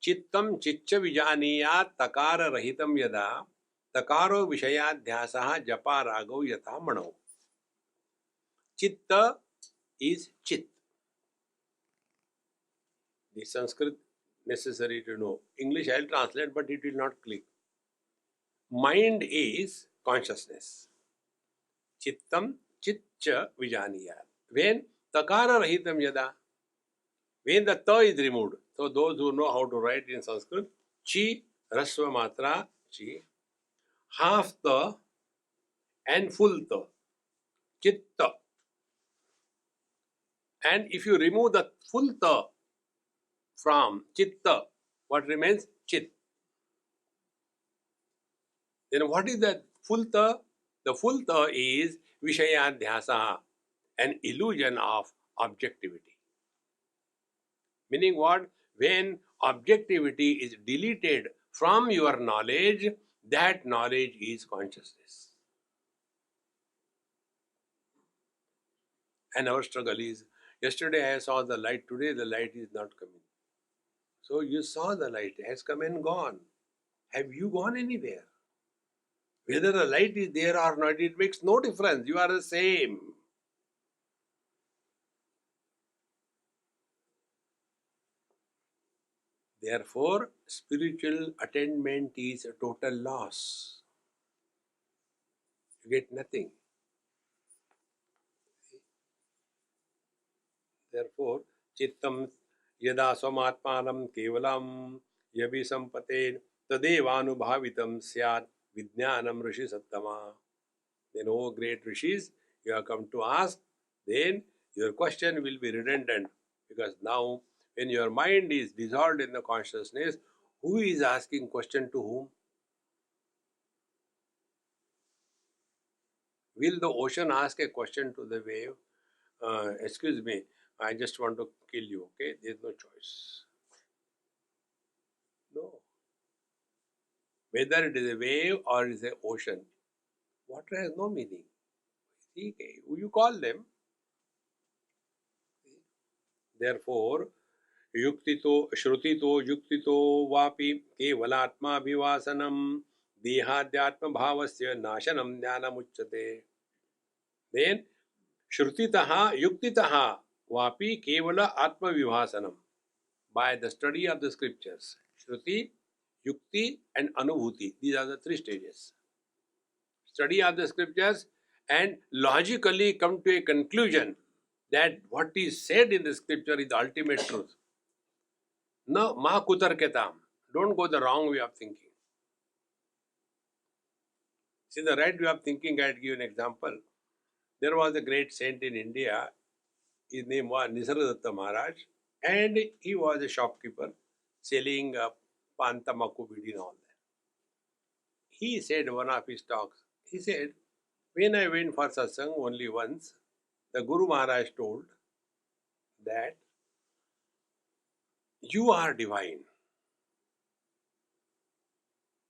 Chittam chiccha vijaniya takara rahitam yada takaro vishayadhyasaha japa rago yatha mano. Chitta is chit. The Sanskrit necessary to know. English I will translate, but it will not click. Mind is consciousness. Chittam chitcha vijaniya. When takara rahitam yada, when the ta is removed. So those who know how to write in Sanskrit, chi, rasva matra, chi, half ta and full ta, chitta. And if you remove the full ta from chitta, what remains? Chit. Then what is that full ta? The full ta is vishayadhyasa, an illusion of objectivity. Meaning what? When objectivity is deleted from your knowledge, that knowledge is consciousness. And our struggle is, yesterday I saw the light, today the light is not coming. So you saw the light, it has come and gone. Have you gone anywhere? Whether the light is there or not, it makes no difference. You are the same. Therefore, spiritual attainment is a total loss. You get nothing. Therefore, chittam yada swamatmanam kevalam yabi sampaten tadevanubhavitam syat vijnanam rishi sattama. Then, O great rishis, you have come to ask, then your question will be redundant, because now when your mind is dissolved in the consciousness, who is asking question to whom? Will the ocean ask a question to the wave? Excuse me, I just want to kill you, okay? There is no choice. No. Whether it is a wave or it is an ocean, water has no meaning. See, who you call them? Therefore, युक्तितो श्रुतितो युक्तितो वापि केवलात्माभिवासनम देहाद्यात्म भावस्य नाशनम ज्ञानमुच्यते. Then श्रुतितः युक्तितः वापि केवल आत्मविभासनम. by the study of the scriptures. Shruti, Yukti and Anubhuti. These are the three stages. Study of the scriptures and logically come to a conclusion that what is said in the scripture is the ultimate truth. No, ma kutar ketam. Don't go the wrong way of thinking. See, the right way of thinking, I'll give you an example. There was a great saint in India. His name was Nisargadatta Maharaj, and he was a shopkeeper selling pan, tamaku, bidi and all that. He said one of his talks, he said, when I went for satsang only once, the Guru Maharaj told that you are divine.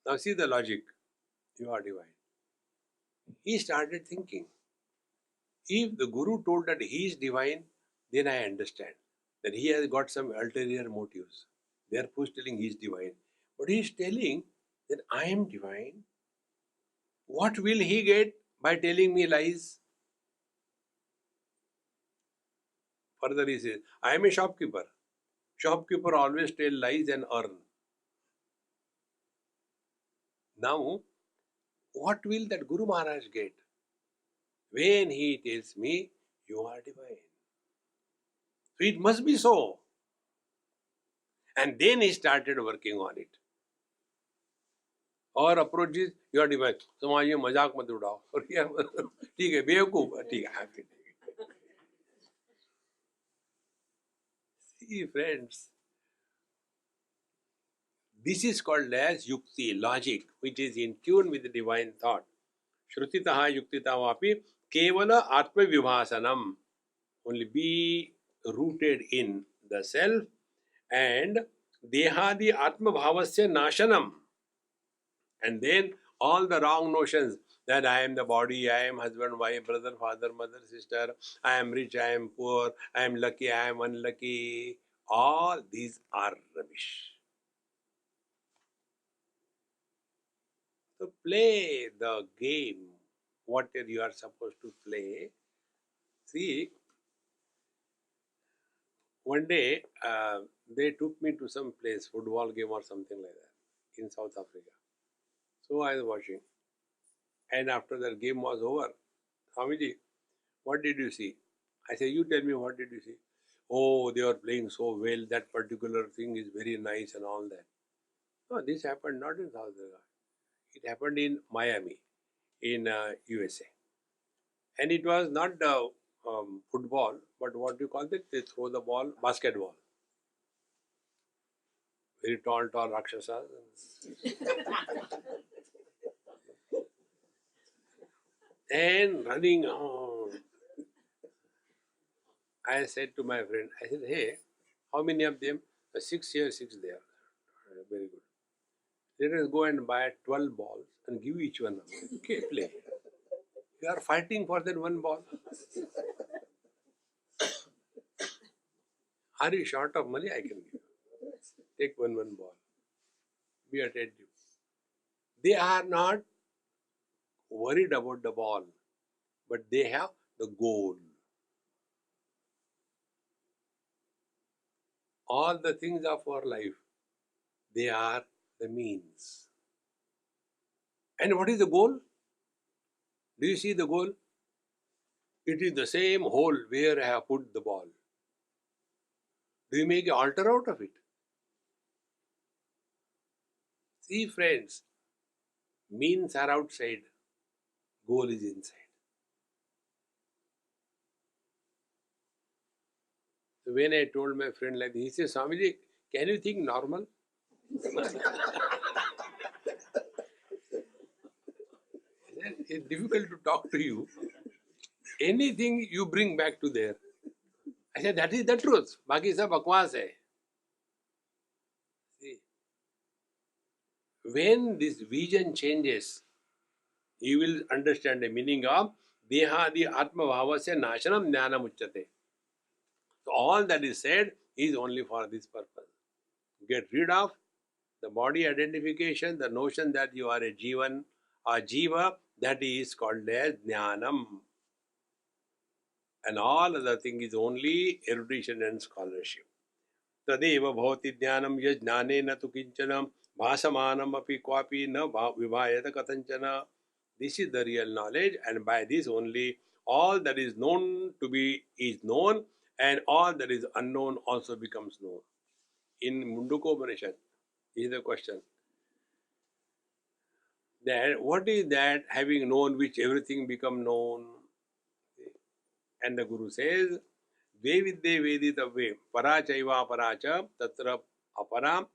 Now see the logic. You are divine. He started thinking, if the Guru told that he is divine, then I understand that he has got some ulterior motives. Therefore, he's telling he is divine. But he is telling that I am divine. What will he get by telling me lies? Further he says, I am a shopkeeper. Shopkeeper always tell lies and earn. Now, what will that Guru Maharaj get when he tells me, you are divine? So it must be so. And then he started working on it. और approach is you are divine. समाज में मजाक मत उड़ाओ. और ठीक है, बेवकूफ, ठीक है. See, friends, this is called as yukti, logic, which is in tune with the divine thought. Shrutitaha yuktitavapi kevala atma vibhasanam. Only be rooted in the self, and dehadi atma bhavasya nashanam. And then all the wrong notions that I am the body, I am husband, wife, brother, father, mother, sister, I am rich, I am poor, I am lucky, I am unlucky, all these are rubbish. So play the game, whatever you are supposed to play. See, one day they took me to some place, football game or something like that, in South Africa. So I was watching. And after the game was over, Swamiji, what did you see? I said, you tell me, what did you see? Oh, they are playing so well, that particular thing is very nice and all that. No, this happened not in South Africa. It happened in Miami, in USA. And it was not football, but what do you call it? They throw the ball, basketball. Very tall Rakshasas. And running. I said to my friend, I said, hey, how many of them? 6 here, 6 there. Very good. Let us go and buy 12 balls and give each one. Okay, play. You are fighting for that one ball. Are you short of money? I can give you. Take one ball. Be attentive. They are not worried about the ball, but they have the goal. All the things of our life, they are the means. And what is the goal? Do you see the goal? It is the same hole where I have put the ball. Do you make an altar out of it? See, friends, means are outside, goal is inside. So when I told my friend like this, he says, Swamiji, can you think normal? It's difficult to talk to you. Anything you bring back to there. I said, that is the truth. Baki sab bakwas hai. See, when this vision changes, you will understand the meaning of Dehadi Atma Bhavasya Nashanam Jnanam Uchyate. So all that is said is only for this purpose. Get rid of the body identification, the notion that you are a Jivan or Jiva, that is called as Jnanam. And all other thing is only erudition and scholarship. तदेव भवति ज्ञानं यज्ञानेन तु किंचन भासमानम अपि क्वापि न विभायत कथंचन. This is the real knowledge, and by this only all that is known to be is known, and all that is unknown also becomes known. In Mundukopanishad is the question that what is that having known which everything become known? And the Guru says, Vevidde veditavve parachaiva paracha tatra apara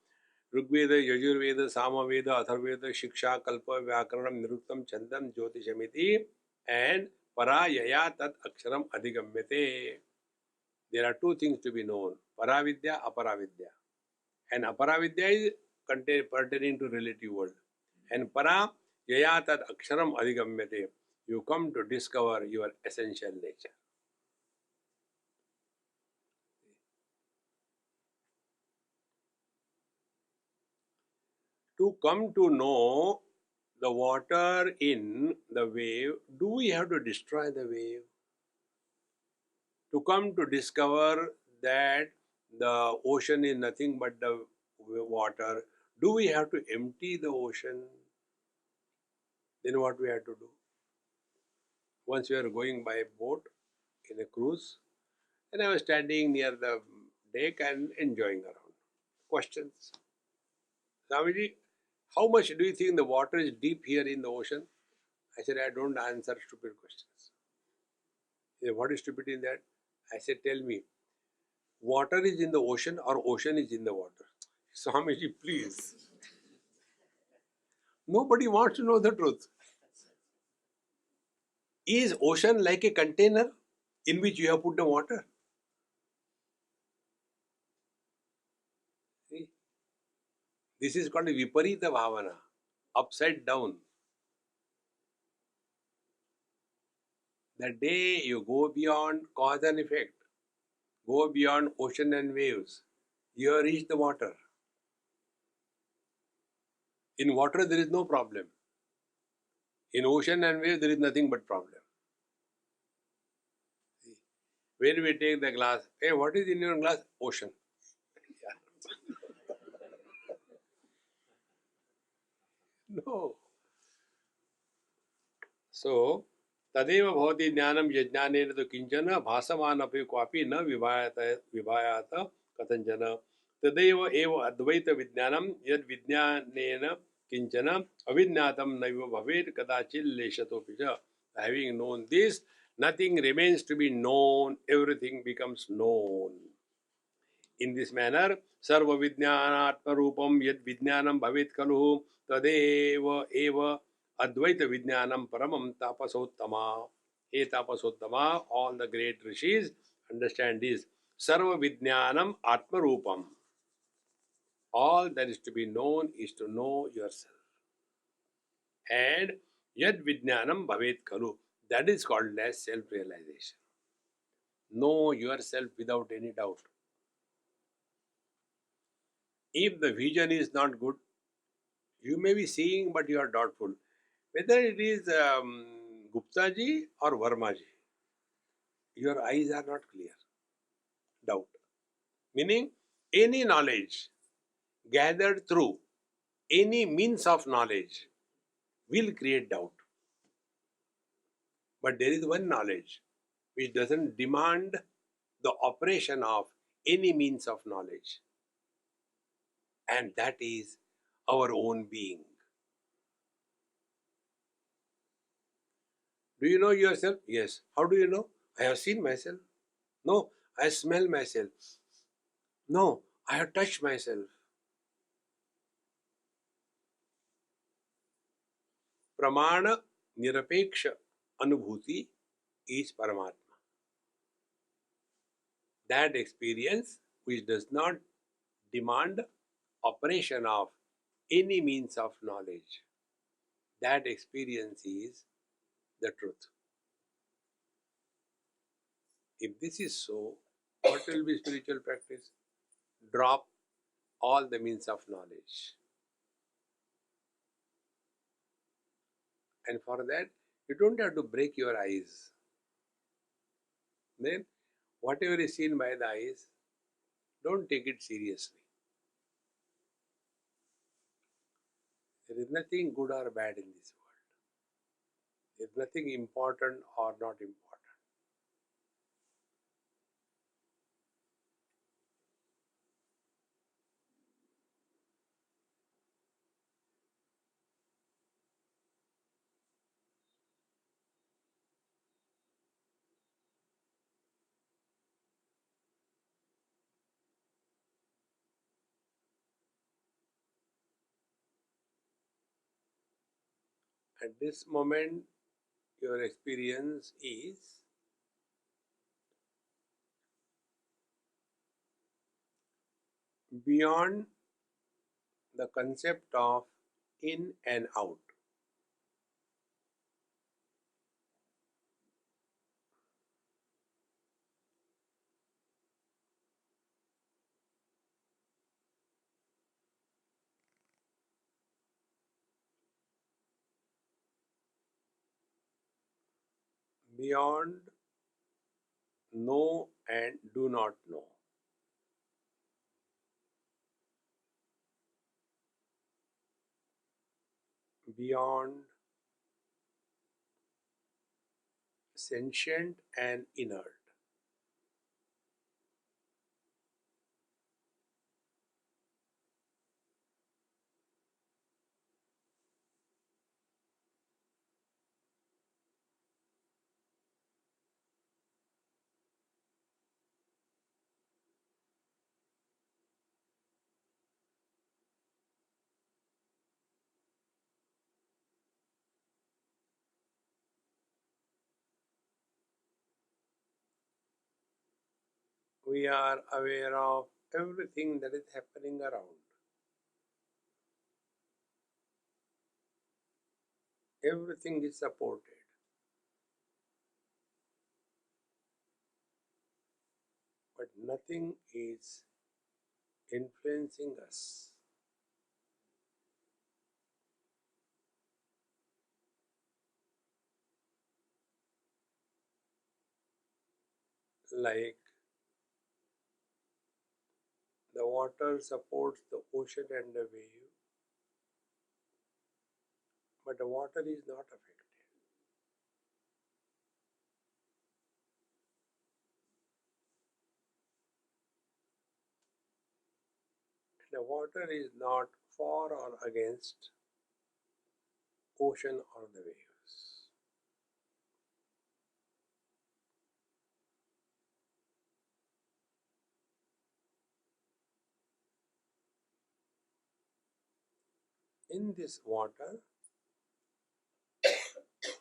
Rigveda, Yajurveda, Samaveda, Atharveda, Shiksha, Kalpa, Vyakaranam, Niruktam, Chandam, Jyotishamiti, and Parayaya Tat Aksharam Adhigamyate. There are two things to be known, Paravidya, Aparavidya. And Aparavidya is pertaining to relative world. And Parayaya Tat Aksharam Adhigamyate. You come to discover your essential nature. To come to know the water in the wave, do we have to destroy the wave? To come to discover that the ocean is nothing but the water, do we have to empty the ocean? Then what we have to do? Once we are going by boat in a cruise, and I was standing near the deck and enjoying around. Questions? Swamiji, how much do you think the water is deep here in the ocean? I said, I don't answer stupid questions. He said, what is stupid in that? I said, tell me, water is in the ocean or ocean is in the water? Swamiji, please. Nobody wants to know the truth. Is ocean like a container in which you have put the water? See? This is called a viparita bhavana, upside down. The day you go beyond cause and effect, go beyond ocean and waves, you reach the water. In water there is no problem. In ocean and waves there is nothing but problem. See? When we take the glass, hey, what is in your glass? Ocean. No. So, तदेव भवति ज्ञानम यज्ञानेन तो किंचन भासमान अपि क्वापि न विभायात कथंचन तदेव एव अद्वैत विज्ञानम यद विज्ञानेन किंचन अविज्ञातम नैव भवेत् कदाचित् लेशतोपि च. Having known this, nothing remains to be known, everything becomes known. In this manner, sarva vijnanatma rupam yad vijnanam bhavet kalu tadeva eva Advaita Vijnanam Paramam Tapasottama. He Tapasottama, all the great rishis understand this. Sarva Vijnanam Atma Rupam. All that is to be known is to know yourself. And Yad Vijnanam Bhavet Kalu. That is called as self-realization. Know yourself without any doubt. If the vision is not good, you may be seeing but you are doubtful. Whether it is Gupta ji or Verma ji, your eyes are not clear. Doubt. Meaning, any knowledge gathered through any means of knowledge will create doubt. But there is one knowledge which doesn't demand the operation of any means of knowledge. And that is our own being. Do you know yourself? Yes. How do you know? I have seen myself. No, I smell myself. No, I have touched myself. Pramana Nirapeksha Anubhuti is Paramatma. That experience which does not demand operation of any means of knowledge. That experience is the truth. If this is so, what will be spiritual practice? Drop all the means of knowledge. And for that, you don't have to break your eyes. Then, whatever is seen by the eyes, Don't take it seriously. There is nothing good or bad in this world. There is nothing important or not important. At this moment, your experience is beyond the concept of in and out. Beyond know and do not know. Beyond sentient and inert. We are aware of everything that is happening around. Everything is supported, but nothing is influencing us. Like the water supports the ocean and the wave, but the water is not affected. The water is not for or against ocean or the waves. In this water,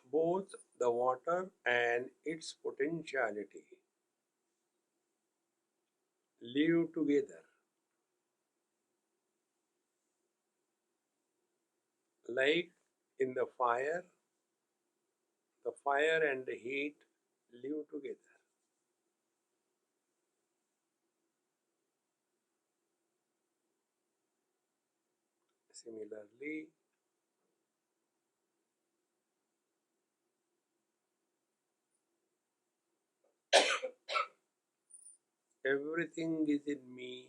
both the water and its potentiality live together. Like in the fire and the heat live together. Similarly, everything is in me,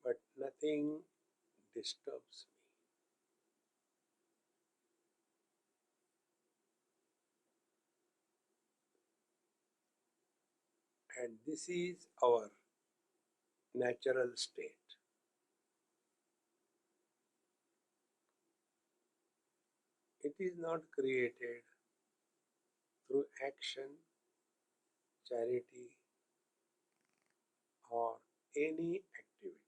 but nothing disturbs me. And this is our natural state. It is not created through action, charity, or any activity.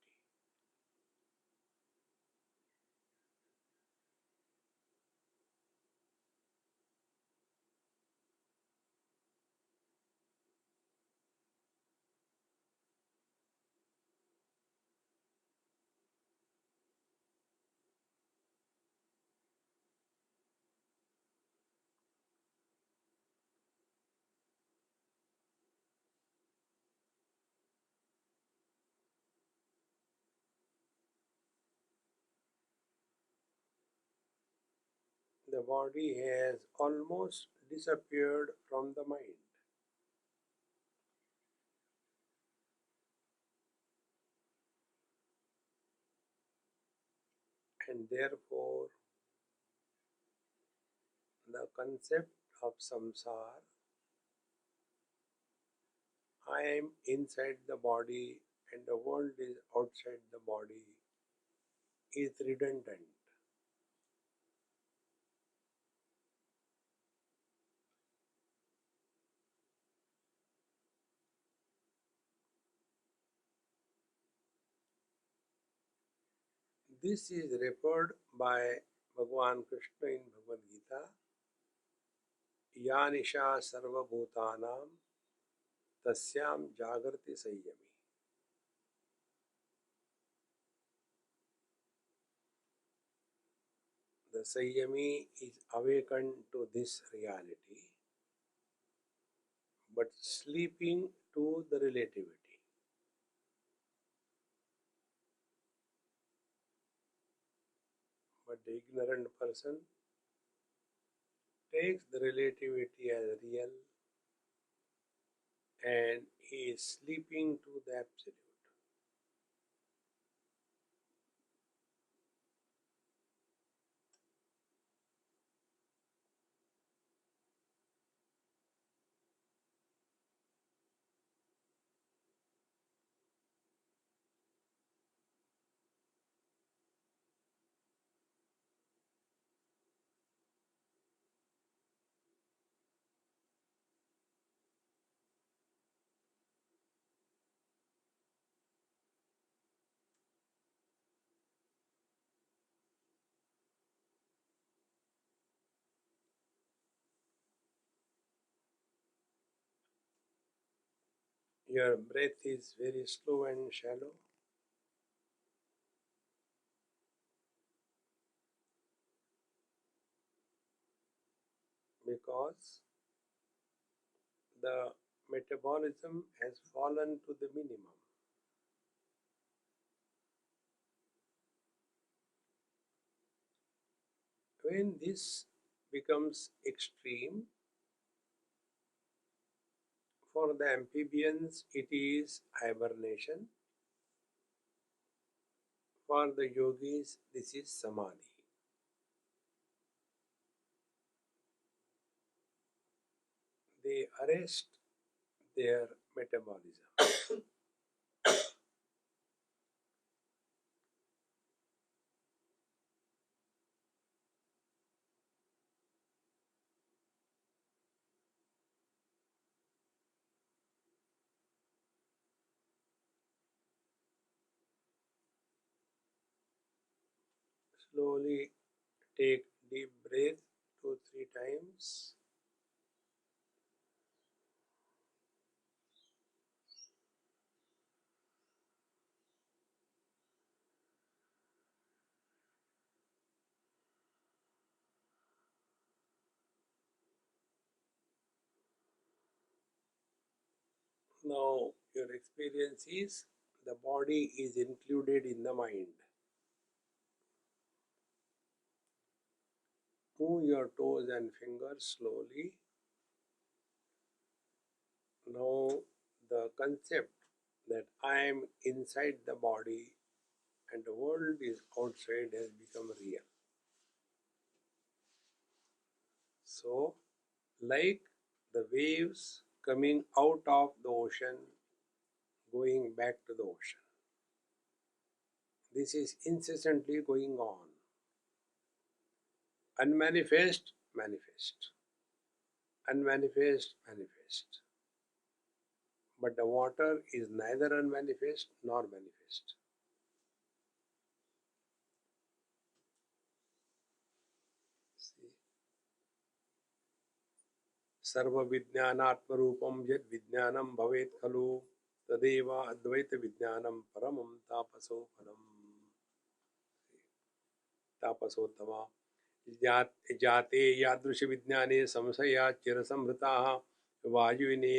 The body has almost disappeared from the mind. And therefore, the concept of samsara, I am inside the body and the world is outside the body, is redundant. This is referred by Bhagavan Krishna in Bhagavad Gita, Ya Nisha Sarva Bhutanam Tasyam Jagrati Sanyami. The Sanyami is awakened to this reality, but sleeping to the relativity. But the ignorant person takes the relativity as real and is sleeping to the absolute. Your breath is very slow and shallow because the metabolism has fallen to the minimum. When this becomes extreme, for the amphibians it is hibernation, for the yogis this is samadhi. They arrest their metabolism. Slowly take deep breath 2-3 times. Now your experience is the body is included in the mind. Move your toes and fingers slowly. Now the concept that I am inside the body and the world is outside has become real. So, like the waves coming out of the ocean, going back to the ocean. This is incessantly going on. Unmanifest, manifest. Unmanifest, manifest. But the water is neither unmanifest nor manifest. See? Sarva Vijnanatmarupam Yad Vijnanam Bhavet Khalu Tadeva Advaita Vijnanam Paramam Tapaso Param. तापसोत्तमा जाते यादृश विज्ञाने संशया चिरसंहृताः वायुविने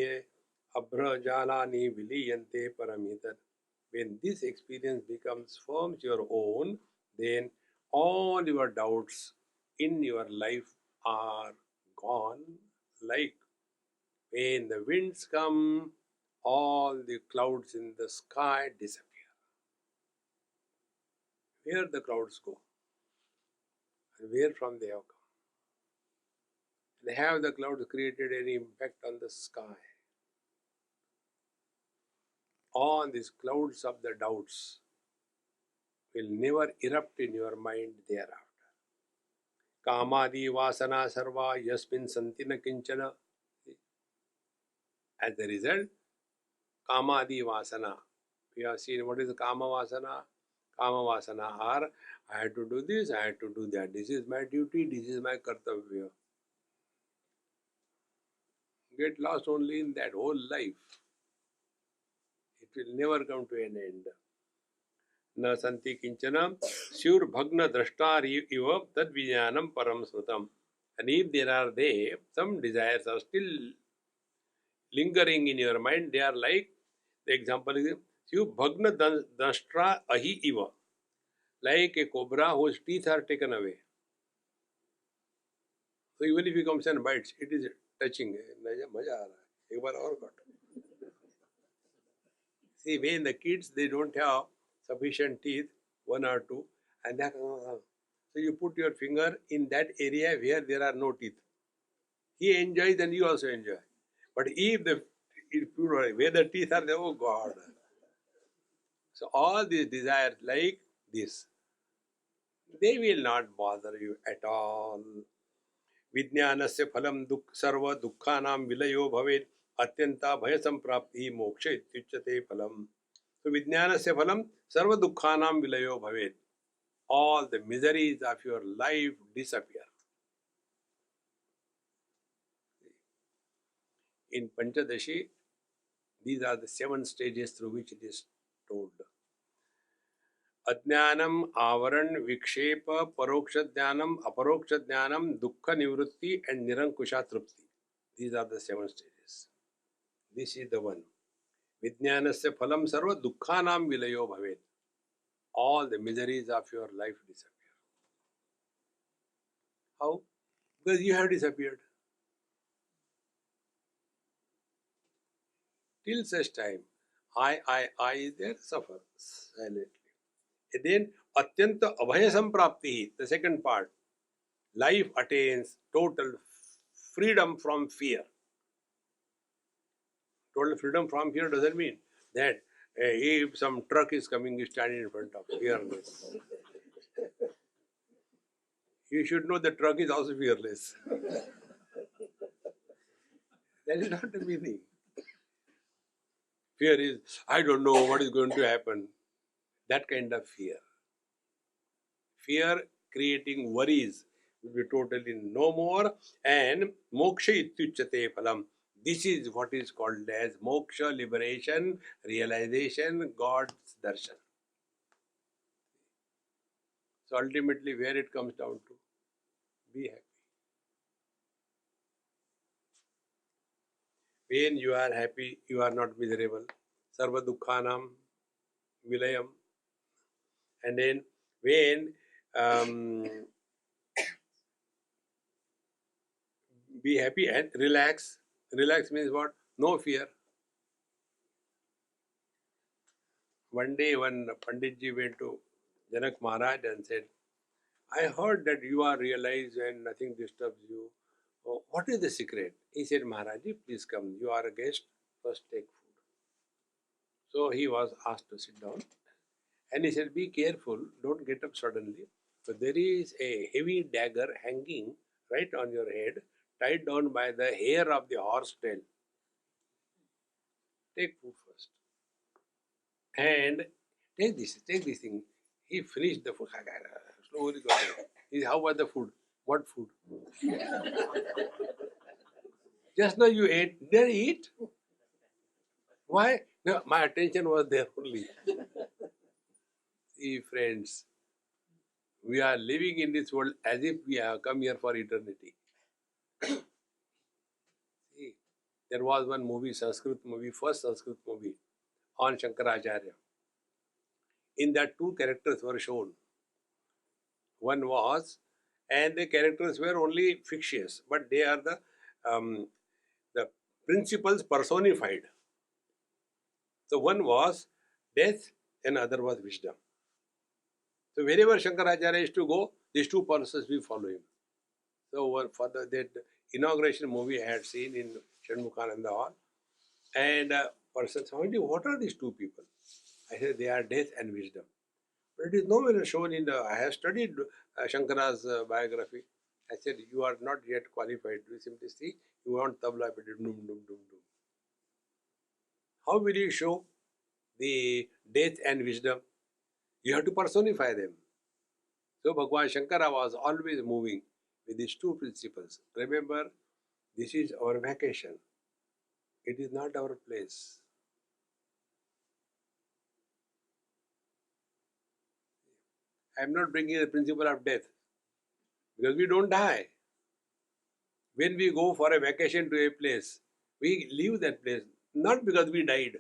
अभ्रजालानि विलीयन्ते परमितत्. When this experience becomes firm your own, then all your doubts in your life are gone. Like when the winds come, all the clouds in the sky disappear. Where the clouds go? Where from they have come? Have the clouds created any impact on the sky? On these clouds of the doubts will never erupt in your mind thereafter. Kamadi vasana sarva yasmin santina kinchana. As a result, Kamadi vasana. We have seen what is Kama vasana. Kama vasana are, I have to do this, I have to do that. This is my duty, this is my kartavya. Get lost only in that whole life. It will never come to an end. Na santi kinchana syur bhagna drashtar iva tad vijnanam param srutam. And if there are some desires are still lingering in your mind, they are like, the example is, syur bhagna drashtra ahi iva. Like a cobra whose teeth are taken away. So even if he comes and bites, it is touching. See, when the kids, they don't have sufficient teeth, one or two, and that, so you put your finger in that area where there are no teeth. He enjoys and you also enjoy. But where the teeth are there, oh God. So all these desires like this, they will not bother you at all. Vijnanasya phalam sarva dukkhanam vilayo bhavet atyanta bhaya samprapti moksha ityuchyate phalam. So Vijnanasya phalam sarva dukkhanam vilayo bhavet. All the miseries of your life disappear. In Panchadashi, these are the 7 stages through which it is told. Ajnanam, Avaran, Vikshepa, Paroksha Jnanam, Aparoksha Jnanam, Dukkha Nivrutti and Nirankusha Trupti. These are the 7 stages. This is the one. Vijnanasya phalam sarva dukkhanam vilayo bhavet. All the miseries of your life disappear. How? Because you have disappeared. Till such time, I is there, suffer silently. And then, atyanta abhaya samprapti, the second part. Life attains total freedom from fear. Total freedom from fear doesn't mean that if some truck is coming, you stand in front of fearless. You should know the truck is also fearless. That is not the meaning. Fear is, I don't know what is going to happen. That kind of fear. Fear creating worries will be totally no more. And moksha ityuchyate phalam. This is what is called as moksha, liberation, realization, God's darshan. So ultimately where it comes down to, be happy. When you are happy, you are not miserable. Sarva dukkhanam vilayam. And then when be happy and relax. Relax means what? No fear. One day when Panditji went to Janak Maharaj and said, I heard that you are realized and nothing disturbs you. Oh, what is the secret? He said, Maharajji, please come. You are a guest. First take food. So he was asked to sit down. And he said, be careful. Don't get up suddenly. So there is a heavy dagger hanging right on your head, tied down by the hair of the horse tail. Take food first. And take this thing. He finished the food. Slowly got it. He said, how was the food? What food? Just now you ate. Then eat. Why? No, my attention was there only. See, friends, we are living in this world as if we have come here for eternity. See, there was one movie, Sanskrit movie, first Sanskrit movie on Shankaracharya. In that 2 characters were shown. One was, and the characters were only fictitious, but they are the principles personified. So one was death, and other was wisdom. So wherever Shankaracharya used to go, these two persons we follow him. So for that inauguration movie I had seen in Shanmukhananda Hall, and person Swami, what are these two people? I said they are death and wisdom. But it is nowhere shown in the. I have studied Shankara's biography. I said you are not yet qualified. You simply see you want tabla, but doom doom doom doom. How will you show the death and wisdom? You have to personify them. So Bhagwan Shankara was always moving with these two principles. Remember, this is our vacation. It is not our place. I am not bringing the principle of death because we don't die. When we go for a vacation to a place, we leave that place not because we died,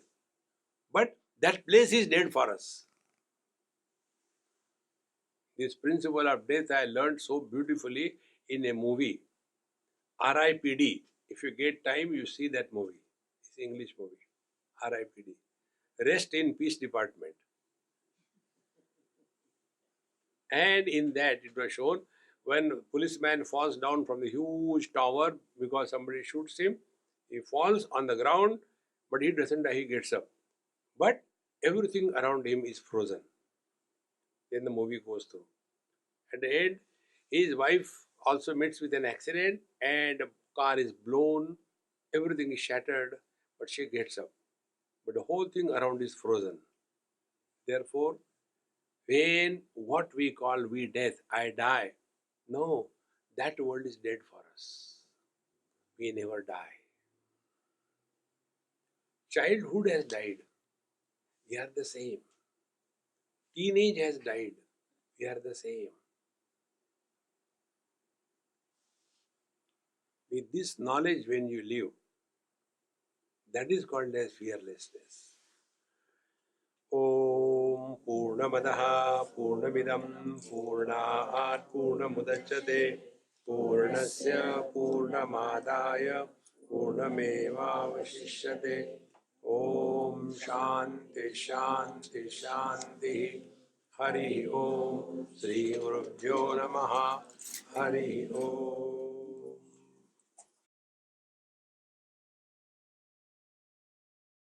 but that place is dead for us. This principle of death I learned so beautifully in a movie, RIPD. If you get time, you see that movie. It's an English movie, RIPD. Rest in Peace Department. And in that it was shown when a policeman falls down from the huge tower because somebody shoots him, he falls on the ground, but he doesn't die, he gets up. But everything around him is frozen. Then the movie goes through. At the end, his wife also meets with an accident and the car is blown, everything is shattered, but she gets up. But the whole thing around is frozen. Therefore, when what we call we death, I die, no, that world is dead for us. We never die. Childhood has died. We are the same. Teenage has died. We are the same. With this knowledge, when you live, that is called as fearlessness. Om Purnamadaha Purnamidam Purnaat Purnamudachyate Purnasya Purnamadaya Purnameva Vashishyate. Om Shanti Shanti Shanti. Hari Om Sri Gurubhyo Namaha. Hari Om.